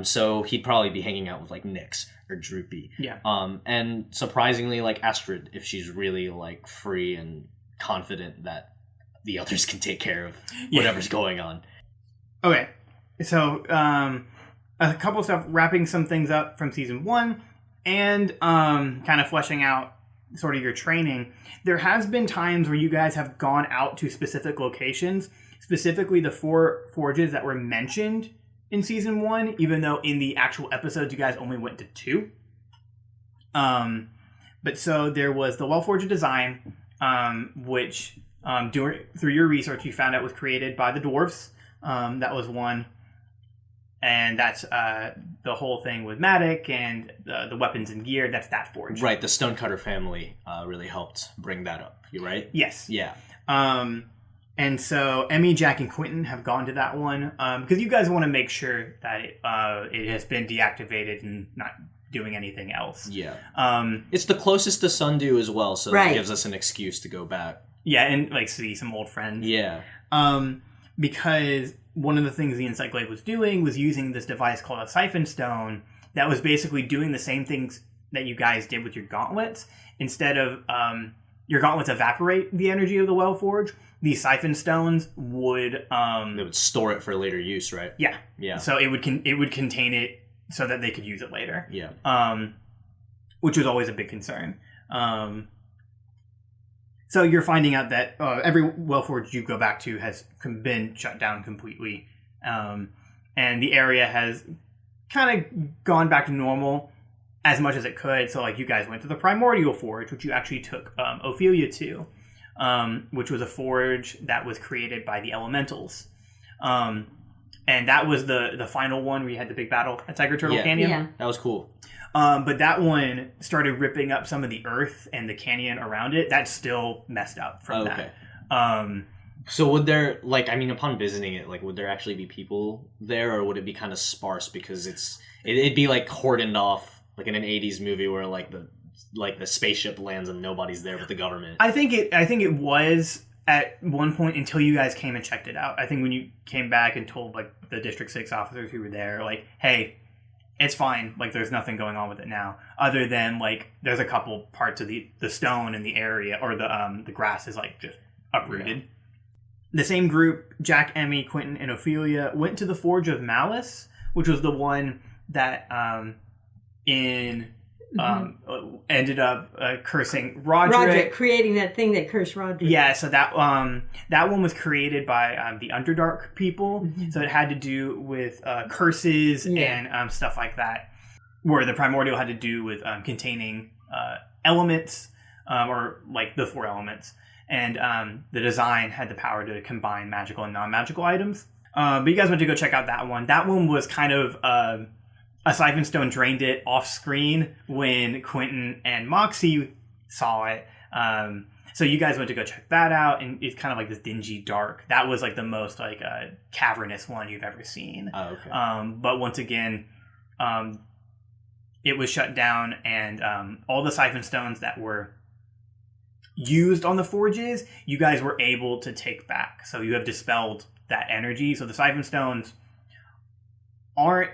So he'd probably be hanging out with, like, Nyx or Droopy. Yeah. And surprisingly, like, Astrid, if she's really, like, free and confident that the others can take care of whatever's going on. Okay. So, a couple stuff, wrapping some things up from season 1, and kind of fleshing out sort of your training. There has been times where you guys have gone out to specific locations, specifically the 4 forges that were mentioned in season 1, even though in the actual episodes you guys only went to 2. But so there was the Wellforged Design, which through your research you found out was created by the dwarves. That was one. And that's the whole thing with Matic and the weapons and gear. That's that forge. Right, the Stonecutter family really helped bring that up. You right? Yes. Yeah. And so Emmy, Jack, and Quentin have gone to that one because you guys want to make sure that it has been deactivated and not doing anything else. Yeah. It's the closest to Sundew as well, so that gives us an excuse to go back. Yeah, and like see some old friends. Yeah. Because one of the things the Encyclopedia was doing was using this device called a siphon stone that was basically doing the same things that you guys did with your gauntlets. Instead of your gauntlets evaporate the energy of the Wellforge, these siphon stones would they would store it for later use, right? Yeah. Yeah. So it would contain it so that they could use it later. Yeah. Which was always a big concern. So you're finding out that every Wellforge you go back to has been shut down completely. And the area has kind of gone back to normal as much as it could. So, like, you guys went to the Primordial Forge, which you actually took Ophelia to, which was a forge that was created by the Elementals. And that was the final one where you had the big battle at Tiger Turtle Canyon. Yeah. That was cool. But that one started ripping up some of the earth and the canyon around it. That's still messed up from that. So would there, like, I mean, upon visiting it, like, would there actually be people there, or would it be kind of sparse because it'd be like cordoned off, like in an '80s movie where like the spaceship lands and nobody's there but the government? I think it was at one point until you guys came and checked it out. I think when you came back and told like the District 6 officers who were there, like, hey, it's fine. Like, there's nothing going on with it now, other than like there's a couple parts of the stone in the area, or the grass is like just uprooted. Yeah. The same group, Jack, Emmy, Quentin, and Ophelia, went to the Forge of Malice, which was the one that ended up cursing Roderick, creating that thing that cursed Roderick. Yeah, so that one was created by the Underdark people. Mm-hmm. So it had to do with curses and stuff like that, where the Primordial had to do with containing elements, or like the 4 elements. And the design had the power to combine magical and non-magical items. But you guys went to go check out that one. That one was kind of a Siphon Stone drained it off screen when Quentin and Moxie saw it. So you guys went to go check that out, and it's kind of like this dingy dark. That was like the most like cavernous one you've ever seen. Oh, okay. But once again, it was shut down, and all the Siphon Stones that were used on the forges, you guys were able to take back. So you have dispelled that energy. So the Siphon Stones aren't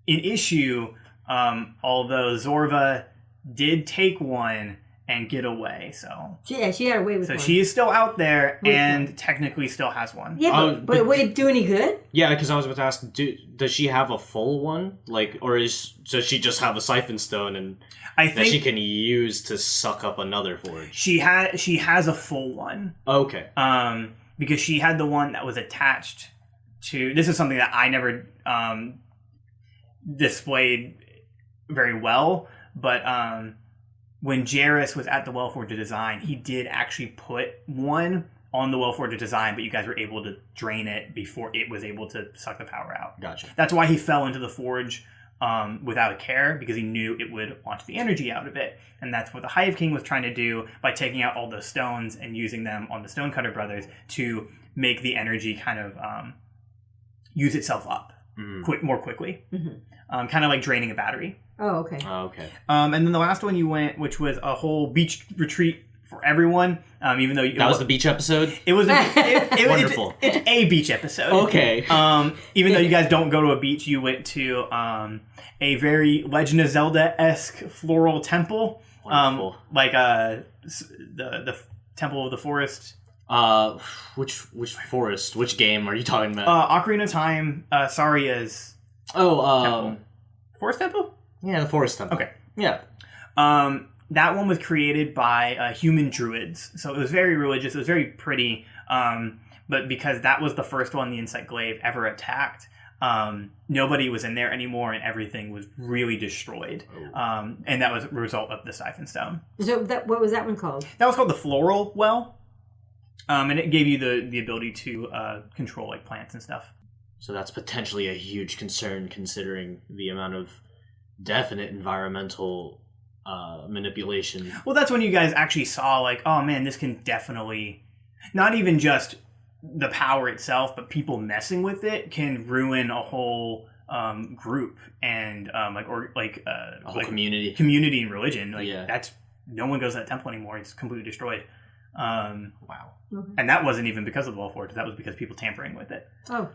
an issue, although Zorva did take one and get away. So yeah, she got away with one. So she is still out there and technically still has one. Yeah, but would it do any good? Yeah, because I was about to ask, does she have a full one? Like, or does she just have a Siphon Stone and that she can use to suck up another forge? She has a full one. Okay. Because she had the one that was attached to. This is something that I never displayed very well, but when Jairus was at the Wellforged Design, he did actually put one on the Wellforged Design, but you guys were able to drain it before it was able to suck the power out. Gotcha. That's why he fell into the forge without a care, because he knew it would launch the energy out of it. And that's what the Hive King was trying to do by taking out all those stones and using them on the Stonecutter brothers to make the energy kind of use itself up more quickly. Mm-hmm. Kind of like draining a battery. Oh, okay. And then the last one you went, which was a whole beach retreat for everyone. Even though that was the beach episode. It was wonderful. It's a beach episode. Okay. Even though you guys don't go to a beach, you went to a very Legend of Zelda-esque floral temple. Wonderful. Like the Temple of the Forest. Which forest? Which game are you talking about? Ocarina of Time. Saria's. Temple. Forest Temple. Yeah, the Forest Temple. Okay. Yeah. That one was created by human druids, so it was very religious. It was very pretty, but because that was the first one the Insect Glaive ever attacked, nobody was in there anymore, and everything was really destroyed. And that was a result of the Siphon Stone. So what was that one called? That was called the Floral Well, and it gave you the ability to control like plants and stuff. So that's potentially a huge concern, considering the amount of definite environmental manipulation. Well, that's when you guys actually saw, like, oh man, this can definitely, not even just the power itself, but people messing with it can ruin a whole group and a whole community and religion. Like, that's, no one goes to that temple anymore. It's completely destroyed. Wow. And that wasn't even because of the Wellforged. That was because people tampering with it. Oh.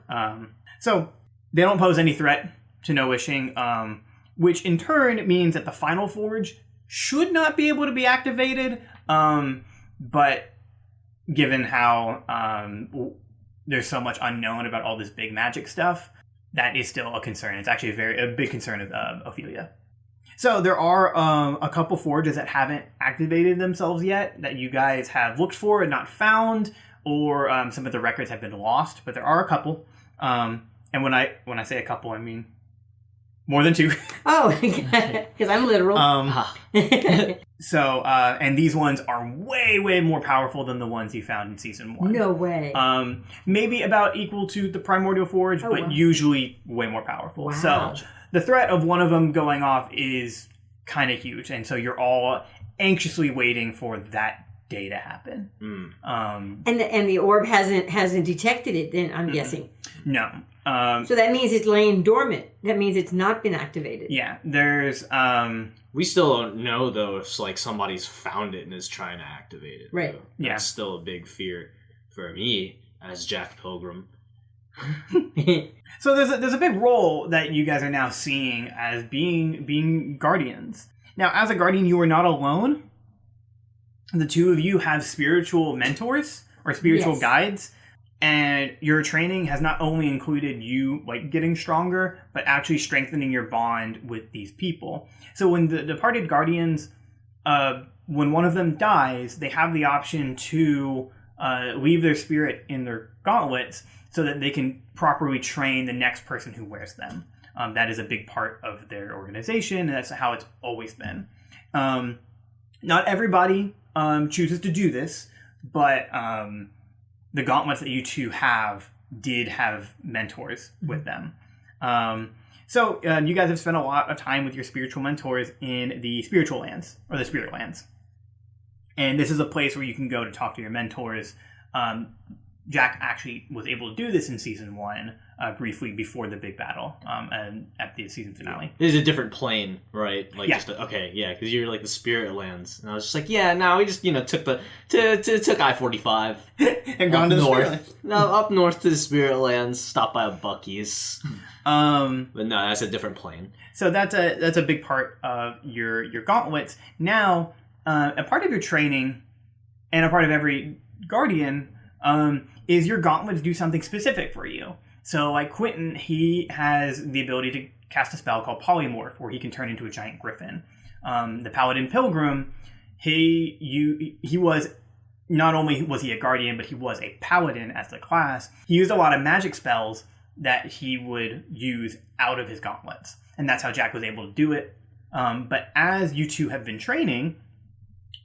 So they don't pose any threat to No Wishing, which in turn means that the final forge should not be able to be activated. But given how there's so much unknown about all this big magic stuff, that is still a concern. It's actually a big concern of Ophelia. So there are a couple forges that haven't activated themselves yet that you guys have looked for and not found, or some of the records have been lost. But there are a couple. And when I say a couple, I mean more than 2. Oh, because I'm literal. So, and these ones are way, way more powerful than the ones you found in Season 1. No way. Maybe about equal to the Primordial Forge, but usually way more powerful. Wow. So the threat of one of them going off is kind of huge. And so you're all anxiously waiting for that day to happen. And the orb hasn't detected it. Then I'm guessing. No. So that means it's laying dormant. That means it's not been activated. Yeah. There's We still don't know though if like somebody's found it and is trying to activate it. Right. Though. Yeah. That's still a big fear for me as Jack Pilgrim. So there's a big role that you guys are now seeing as being guardians. Now, as a guardian, you are not alone. The two of you have spiritual mentors or spiritual guides, and your training has not only included you like getting stronger, but actually strengthening your bond with these people. So when the departed guardians, when one of them dies, they have the option to leave their spirit in their gauntlets so that they can properly train the next person who wears them. That is a big part of their organization, and that's how it's always been. Not everybody chooses to do this, but the gauntlets that you two did have mentors with them. So you guys have spent a lot of time with your spiritual mentors in the spiritual lands, or the spirit lands. And this is a place where you can go to talk to your mentors. Jack actually was able to do this in season 1 briefly before the big battle and at the season finale. It is a different plane, right? Like Yeah. because you're like the spirit lands, and I was just like, yeah, no, we just took took I-45 And gone to the north, spirit no, up north to the spirit lands, stopped by a Buc-ee's, lands. but no, that's a different plane. So that's a big part of your gauntlets. Now, a part of your training and a part of every guardian is your gauntlets do something specific for you. So like Quentin, he has the ability to cast a spell called Polymorph, where he can turn into a giant griffin. The Paladin Pilgrim, he was, not only was he a guardian, but he was a paladin as the class. He used a lot of magic spells that he would use out of his gauntlets. And that's how Jack was able to do it. But as you two have been training,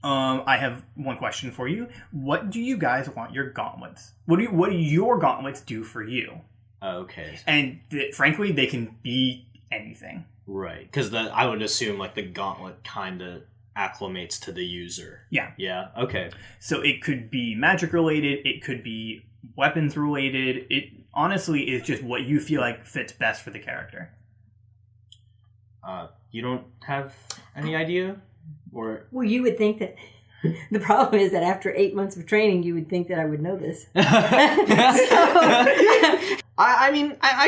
I have one question for you. What do you guys want your gauntlets? What do your gauntlets do for you? Okay. And frankly, they can be anything. Right, because I would assume like the gauntlet kind of acclimates to the user. Yeah. Yeah. Okay. So it could be magic related. It could be weapons related. It honestly is just what you feel like fits best for the character. You don't have any idea, or Well, you would think that. The problem is that after 8 months of training, you would think that I would know this. I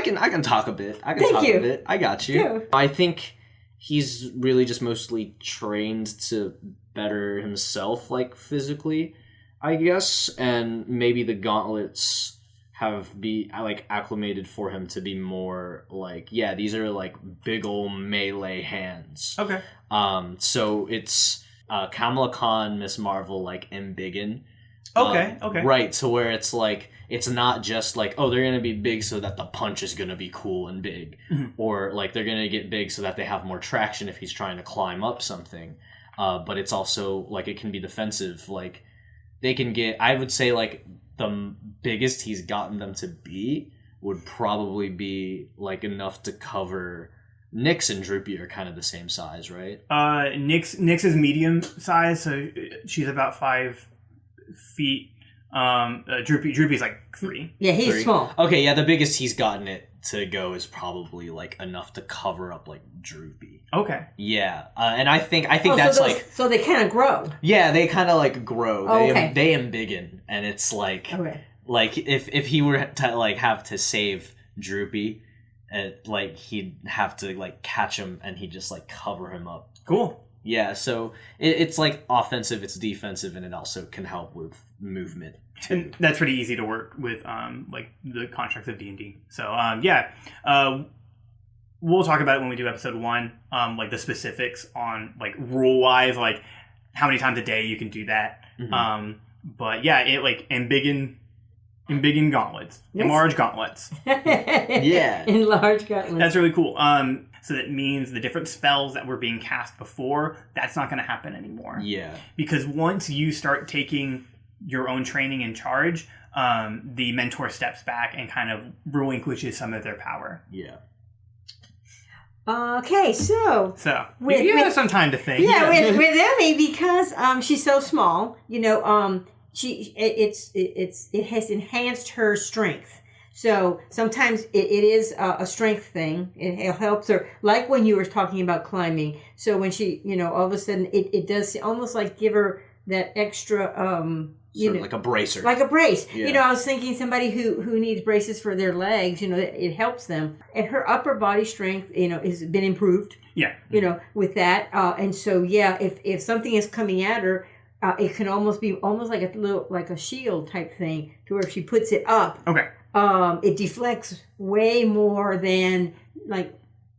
can talk a bit. A bit. I got you. Yeah. I think he's really just mostly trained to better himself, like physically, I guess, and maybe the gauntlets have acclimated for him to be more like, yeah, these are like big ol' melee hands. Okay. So it's Kamala Khan, Miss Marvel, like embiggen. Okay. Right, to where it's like, it's not just like, oh, they're going to be big so that the punch is going to be cool and big. Mm-hmm. Or like they're going to get big so that they have more traction if he's trying to climb up something. But it's also like, it can be defensive. Like they can get, I would say like the biggest he's gotten them to be would probably be like enough to cover. Nyx and Droopy are kind of the same size, right? Nyx is medium size, so she's about 5 feet. Droopy's like 3. Yeah, he's 3. small. Okay, yeah, the biggest he's gotten it to go is probably like enough to cover up like Droopy. Okay. Yeah, and I think that's So they kind of grow. Yeah, they kind of like grow. Oh, okay. They embiggen, and it's like Okay. like if he were to like have to save Droopy, like he'd have to like catch him and he'd just like cover him up. Cool. Yeah, so it's like offensive, it's defensive, and it also can help with movement too. And that's pretty easy to work with, like the constructs of D&D. So we'll talk about it when we do episode 1, like the specifics on like rule wise, like how many times a day you can do that. Mm-hmm. But yeah, it like embiggen gauntlets, enlarge gauntlets. Yeah, enlarge gauntlets. That's really cool. So that means the different spells that were being cast before, that's not going to happen anymore. Yeah, because once you start taking your own training in charge, the mentor steps back and kind of relinquishes some of their power. Yeah. Okay, so you have some time to think. Yeah, with Emmy, because she's so small, it has enhanced her strength. So sometimes it is a strength thing. It helps her, like when you were talking about climbing. So when she, all of a sudden it does almost like give her that extra, sort of like a bracer. Like a brace. Yeah. I was thinking somebody who needs braces for their legs, it helps them. And her upper body strength, has been improved. Yeah. With that. And so, yeah, if something is coming at her, it can almost be like a shield type thing to where if she puts it up. Okay. It deflects way more than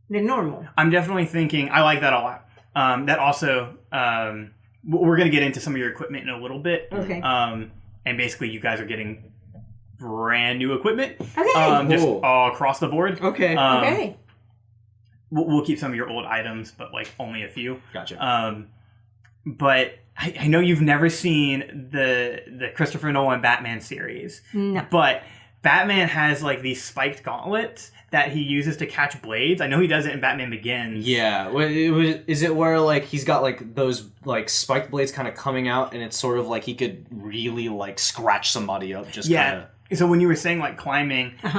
normal. I'm definitely thinking, I like that a lot. That also, we're going to get into some of your equipment in a little bit. Okay. And basically you guys are getting brand new equipment. Okay. Just all across the board. Okay. Okay. We'll keep some of your old items, but only a few. Gotcha. But I know you've never seen the Christopher Nolan Batman series. No. But Batman has these spiked gauntlets that he uses to catch blades. I know he does it in Batman Begins. Yeah. Is it where he's got those spiked blades kind of coming out, and it's sort of like he could really scratch somebody up? Just kinda... So when you were saying climbing, Uh-huh.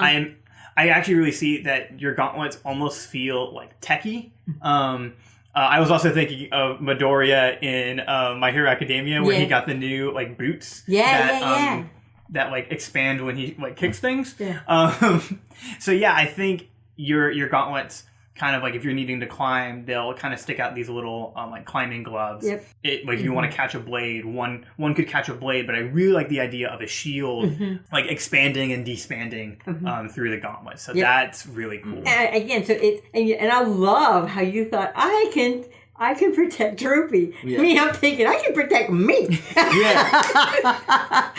I actually really see that your gauntlets almost feel techie. I was also thinking of Midoriya in My Hero Academia, where he got the new boots. Yeah. That expand when he kicks things. Yeah. So yeah, I think your gauntlets kind of if you're needing to climb, they'll kind of stick out these little climbing gloves. Yep. If you want to catch a blade, one could catch a blade, but I really like the idea of a shield expanding and despanding through the gauntlet. So that's really cool. Again, so and I love how you thought I can protect Droopy. Yeah. I mean, I'm thinking I can protect me. Yeah.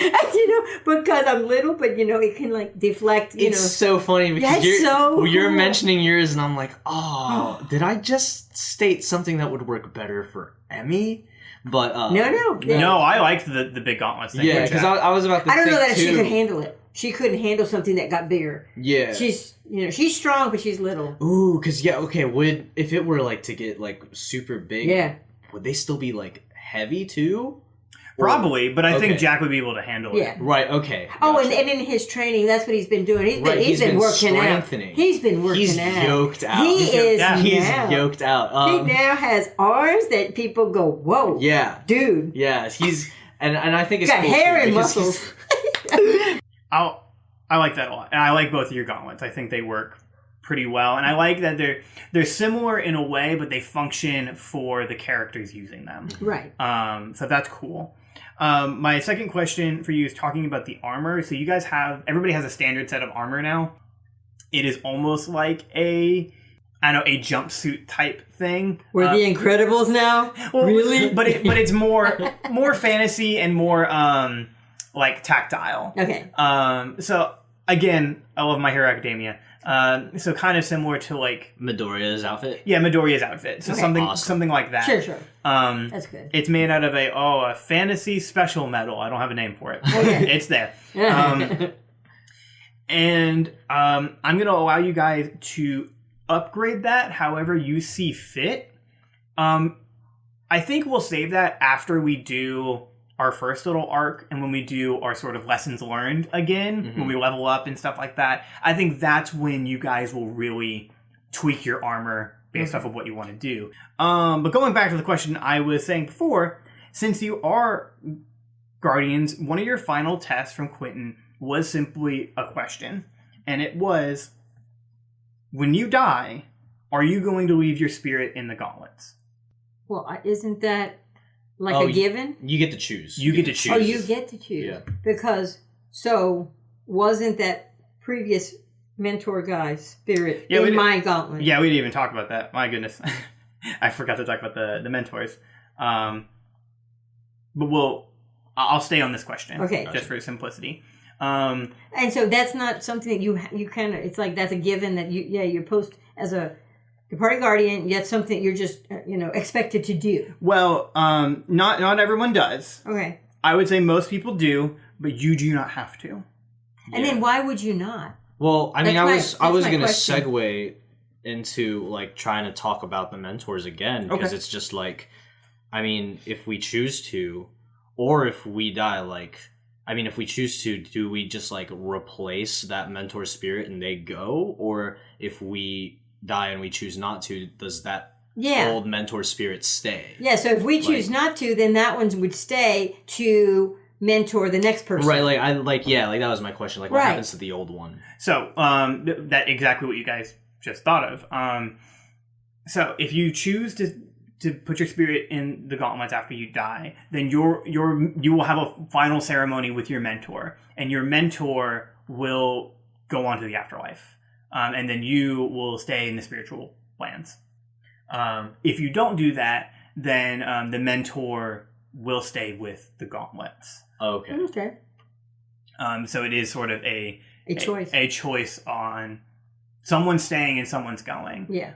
Because I'm little, but it can deflect. It's so funny because you're you're mentioning yours, and I'm like, oh, did I just state something that would work better for Emmy? But no, I liked the big gauntlets thing. Yeah, because I was about to. I don't know that too. she could handle it. She couldn't handle something that got bigger. Yeah, she's strong, but she's little. Ooh, because if it were to get super big, would they still be heavy too? Probably, but I think Jack would be able to handle it. Right. Okay. Oh, gotcha. and in his training, that's what he's been doing. He's been working strengthening. out. He's been working He's out. Yoked out. He's yoked out. He now has arms that people go, whoa. Yeah. Dude. Yeah. He's and I think it's got cool hair too, and muscles. I like that a lot, and I like both of your gauntlets. I think they work pretty well, and I like that they're similar in a way, but they function for the characters using them. Right. So that's cool. My second question for you is talking about the armor. So you guys everybody has a standard set of armor now. It is almost like a jumpsuit type thing. We're the Incredibles now? Well, really? But it's more fantasy and more tactile. Okay. So again, I love My Hero Academia. So kind of similar to Midoriya's outfit. Yeah, Midoriya's outfit. So something like that. Sure. That's good. It's made out of a fantasy special metal. I don't have a name for it. Okay. It's there. And I'm going to allow you guys to upgrade that however you see fit. I think we'll save that after we do our first little arc and when we do our sort of lessons learned again, when we level up and stuff like that. I think that's when you guys will really tweak your armor based off of what you want to do. But going back to the question I was saying before, since you are Guardians, one of your final tests from Quentin was simply a question. And it was, when you die, are you going to leave your spirit in the gauntlets? Well, isn't that a given? You get to choose. You get to choose. Oh, you get to choose. Yeah. Because, wasn't that previous mentor guy's spirit in my gauntlet? Yeah, we didn't even talk about that. My goodness. I forgot to talk about the mentors. But I'll stay on this question. Okay. Just for simplicity. And so that's not something that you kind of, it's that's a given that you're post as a party guardian, that's something that you're just, expected to do. Well, not everyone does. Okay. I would say most people do, but you do not have to. And then why would you not? Well, I mean, I was going to segue into like trying to talk about the mentors again, because it's just like, I mean, if we choose to, or if we die, like, I mean, if we choose to, do we just like replace that mentor spirit and they go? Or if we die and we choose not to, does that old mentor spirit stay? Yeah, so if we choose not to, then that one would stay to mentor the next person. Right, like that was my question. Like, what happens to the old one? So, that exactly what you guys just thought of. So if you choose to put your spirit in the gauntlets after you die, then you will have a final ceremony with your mentor, and your mentor will go on to the afterlife, and then you will stay in the spiritual lands. If you don't do that, then the mentor will stay with the gauntlets. Okay. So it is sort of a choice. A choice on someone's staying and someone's going. Yeah.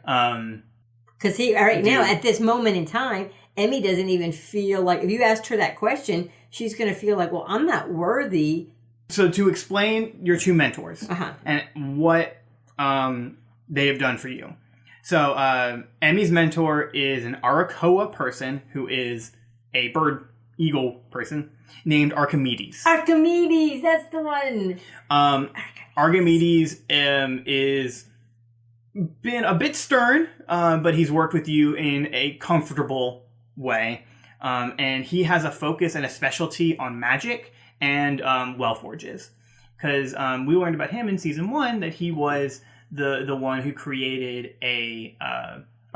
Because now, at this moment in time, Emmy doesn't even feel like, if you asked her that question, she's going to feel like, well, I'm not worthy. So to explain your two mentors and what they have done for you. So Emmy's mentor is an Arakoa person who is a bird eagle person named Archimedes. Archimedes, that's the one. Archimedes is been a bit stern, but he's worked with you in a comfortable way. And he has a focus and a specialty on magic and well forges. Because we learned about him in season 1 that he was the one who created a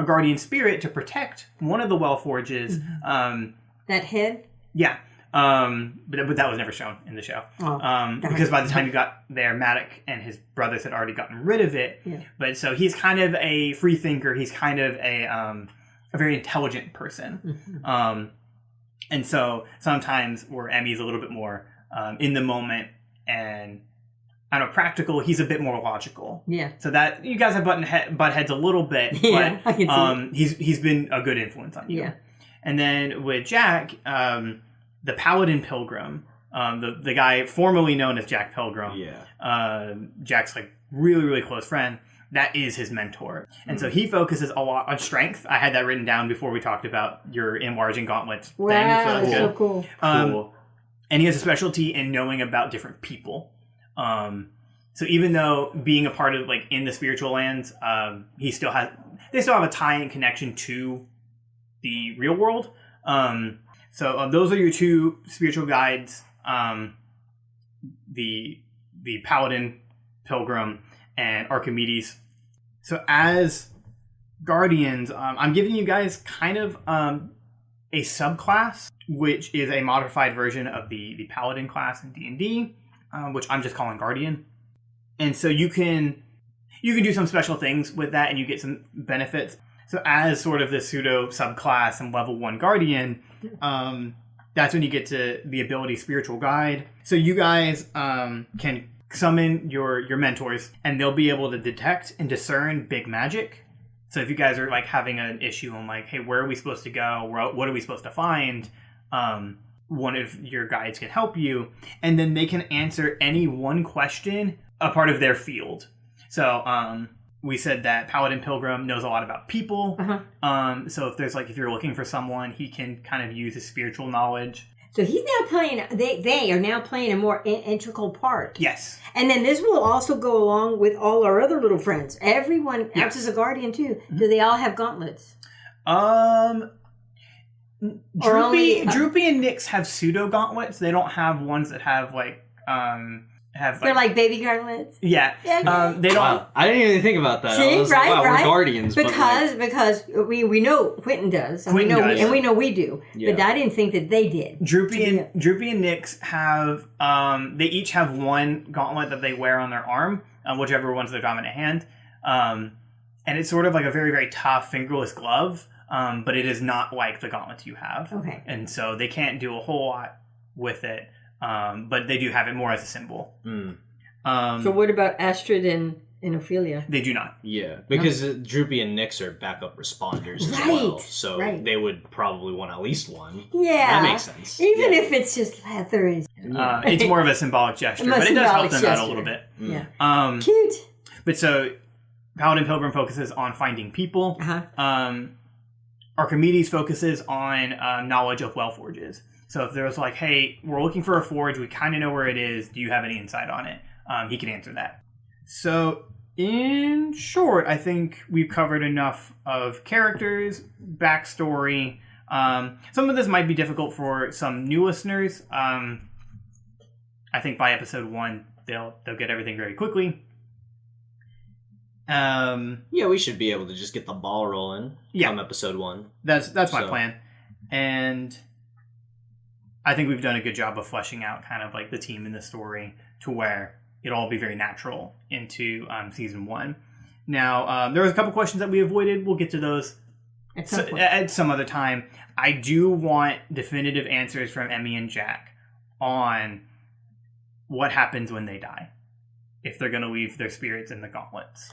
guardian spirit to protect one of the well forges. That head? Yeah. But that was never shown in the show. Because by the time you got there, Maddox and his brothers had already gotten rid of it. Yeah. But so he's kind of a free thinker. He's kind of a very intelligent person. And so sometimes where Emmy's a little bit more in the moment and I don't know, practical, he's a bit more logical. Yeah. So that you guys have butt heads a little bit, but I can see he's been a good influence on you. Yeah. And then with Jack, the Paladin Pilgrim, the guy formerly known as Jack Pilgrim. Yeah. Jack's like really, really close friend. That is his mentor. And so he focuses a lot on strength. I had that written down before we talked about your enlarging gauntlets thing. So that's so cool. Cool. And he has a specialty in knowing about different people. So even though being a part of like in the spiritual lands, they still have a tie-in connection to the real world. So those are your two spiritual guides, the Paladin Pilgrim and Archimedes. So as guardians, I'm giving you guys kind of a subclass, which is a modified version of the Paladin class in D&D, which I'm just calling Guardian. And so you can do some special things with that and you get some benefits. So as sort of the pseudo subclass and level 1 Guardian, that's when you get to the ability Spiritual Guide. So you guys can summon your mentors and they'll be able to detect and discern big magic. So if you guys are like having an issue on like, hey, where are we supposed to go? What are we supposed to find? One of your guides can help you. And then they can answer any one question a part of their field. So we said that Paladin Pilgrim knows a lot about people. So if you're looking for someone, he can kind of use his spiritual knowledge. So he's now playing, they are now playing a more integral part. Yes. And then this will also go along with all our other little friends. Everyone acts as a guardian too. Mm-hmm. Do they all have gauntlets? Droopy and Nyx have pseudo gauntlets. They don't have ones that have they're like baby gauntlets. Yeah. They don't. Wow. I didn't even think about that. See, I was right, like, wow, right? We're guardians. Because we know Quentin does. And we know we do. Yeah. But I didn't think that they did. Droopy and Nyx have they each have one gauntlet that they wear on their arm, whichever one's their dominant hand. And it's sort of like a very, very tough fingerless glove. But it is not like the gauntlets you have. Okay. And so they can't do a whole lot with it. But they do have it more as a symbol. So what about Astrid and Ophelia? They do not. Yeah, because Droopy and Nyx are backup responders as well. So they would probably want at least one. Yeah. That makes sense. Even if it's just leather. It's more of a symbolic gesture, but it does help them out a little bit. Yeah. Cute. But so Paladin Pilgrim focuses on finding people. Archimedes focuses on knowledge of well forges. So if there's like, hey, we're looking for a forge, we kind of know where it is, do you have any insight on it? He can answer that. So in short, I think we've covered enough of characters, backstory. Some of this might be difficult for some new listeners. I think by episode 1, they'll get everything very quickly. Yeah, we should be able to just get the ball rolling from episode 1. That's my plan. And I think we've done a good job of fleshing out kind of like the team and the story to where it'll all be very natural into season 1. Now, there was a couple questions that we avoided. We'll get to those at some other time. I do want definitive answers from Emmy and Jack on what happens when they die. If they're going to leave their spirits in the gauntlets.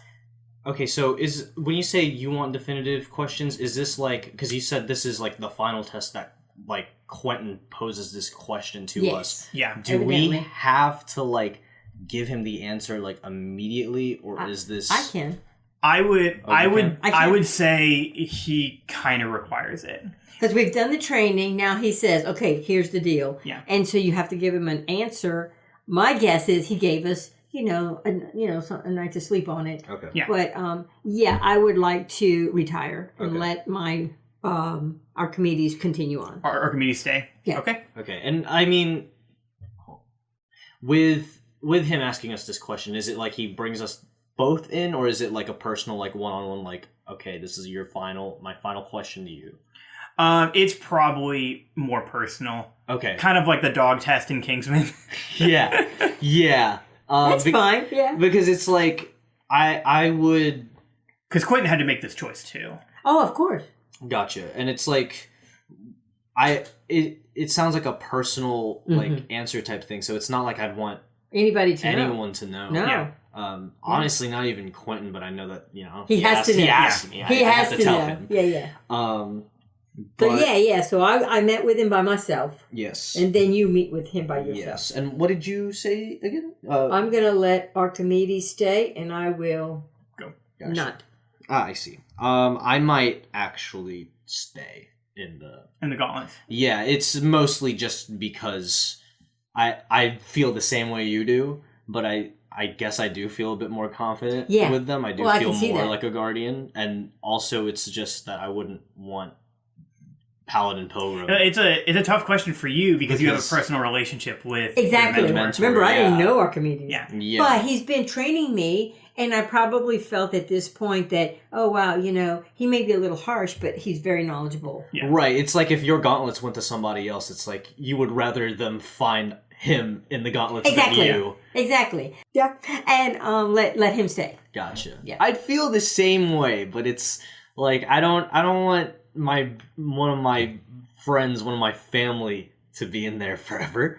Okay, so when you say you want definitive questions, is this like, because you said this is like the final test that like Quentin poses this question to us. Yeah. Do we have to like give him the answer like immediately, or is this? I can. I would say he kind of requires it. Because we've done the training. Now he says, okay, here's the deal. Yeah. And so you have to give him an answer. My guess is he gave us, a night to sleep on it. Okay. Yeah. But I would like to retire and let my Archimedes continue on. Archimedes stay. Yeah. Okay. Okay. And I mean, with him asking us this question, is it like he brings us both in, or is it like a personal, like one-on-one, like, okay, this is my final question to you? It's probably more personal. Okay. Kind of like the dog test in Kingsman. Yeah. Yeah. That's fine, yeah. Because it's like, I would... Because Quentin had to make this choice, too. Oh, of course. Gotcha. And it's like, it sounds like a personal, like, answer type thing, so it's not like I'd want anyone to know. No. Yeah. Honestly, not even Quentin, but I know that, he has to know. He asked me. He has to tell know. him. Yeah. But, So I met with him by myself. Yes. And then you meet with him by yourself. Yes. And what did you say again? I'm going to let Archimedes stay, and I will Gotcha. not. I see. I might actually stay in the gauntlets. Yeah, it's mostly just because I feel the same way you do, but I guess I do feel a bit more confident with them. I do feel more like a guardian, and also it's just that I wouldn't want Paladin Pilgrim. It's a tough question for you because you have a personal relationship with exactly. Your mentor. Remember, I didn't know Archimedes. Yeah. But he's been training me, and I probably felt at this point that, oh wow, he may be a little harsh, but he's very knowledgeable. Yeah. Right. It's like if your gauntlets went to somebody else, it's like you would rather them find him in the gauntlets than you. Exactly. Yeah. And let him stay. Gotcha. Yeah. I'd feel the same way, but it's like I don't want one of my friends, one of my family to be in there forever.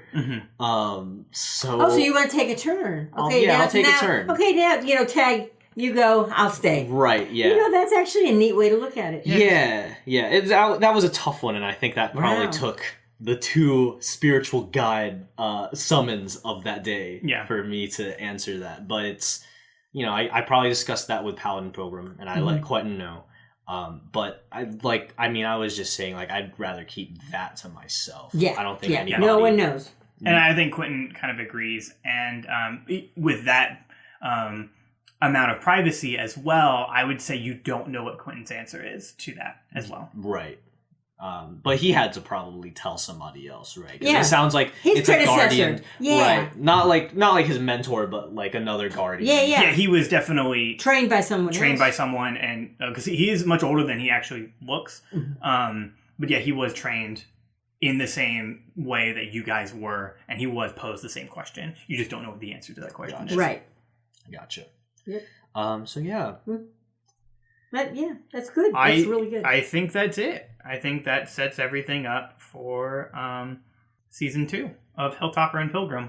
So you want to take a turn? Okay, I'll take a turn. Okay, now tag. You go. I'll stay. Right. Yeah. That's actually a neat way to look at it. Yeah. That was a tough one, and I think that probably took the 2 spiritual guide summons of that day for me to answer that. But it's I probably discussed that with Paladin Pilgrim, and I let Quentin know. But I was just saying, like, I'd rather keep that to myself. Yeah. I don't think anybody... No one knows. And I think Quentin kind of agrees. And with that amount of privacy as well, I would say you don't know what Quentin's answer is to that as well. Right. But he had to probably tell somebody else, right? Because it sounds like his it's a guardian. Yeah. Right. Not like his mentor, but like another guardian. Yeah, he was definitely trained by someone. And because he is much older than he actually looks. But yeah, he was trained in the same way that you guys were, and he was posed the same question. You just don't know what the answer to that question is. Right. Gotcha. Yep. So yeah. But yeah, that's good. That's really good. I think that's it. I think that sets everything up for season 2 of Hilltopper and Pilgrim.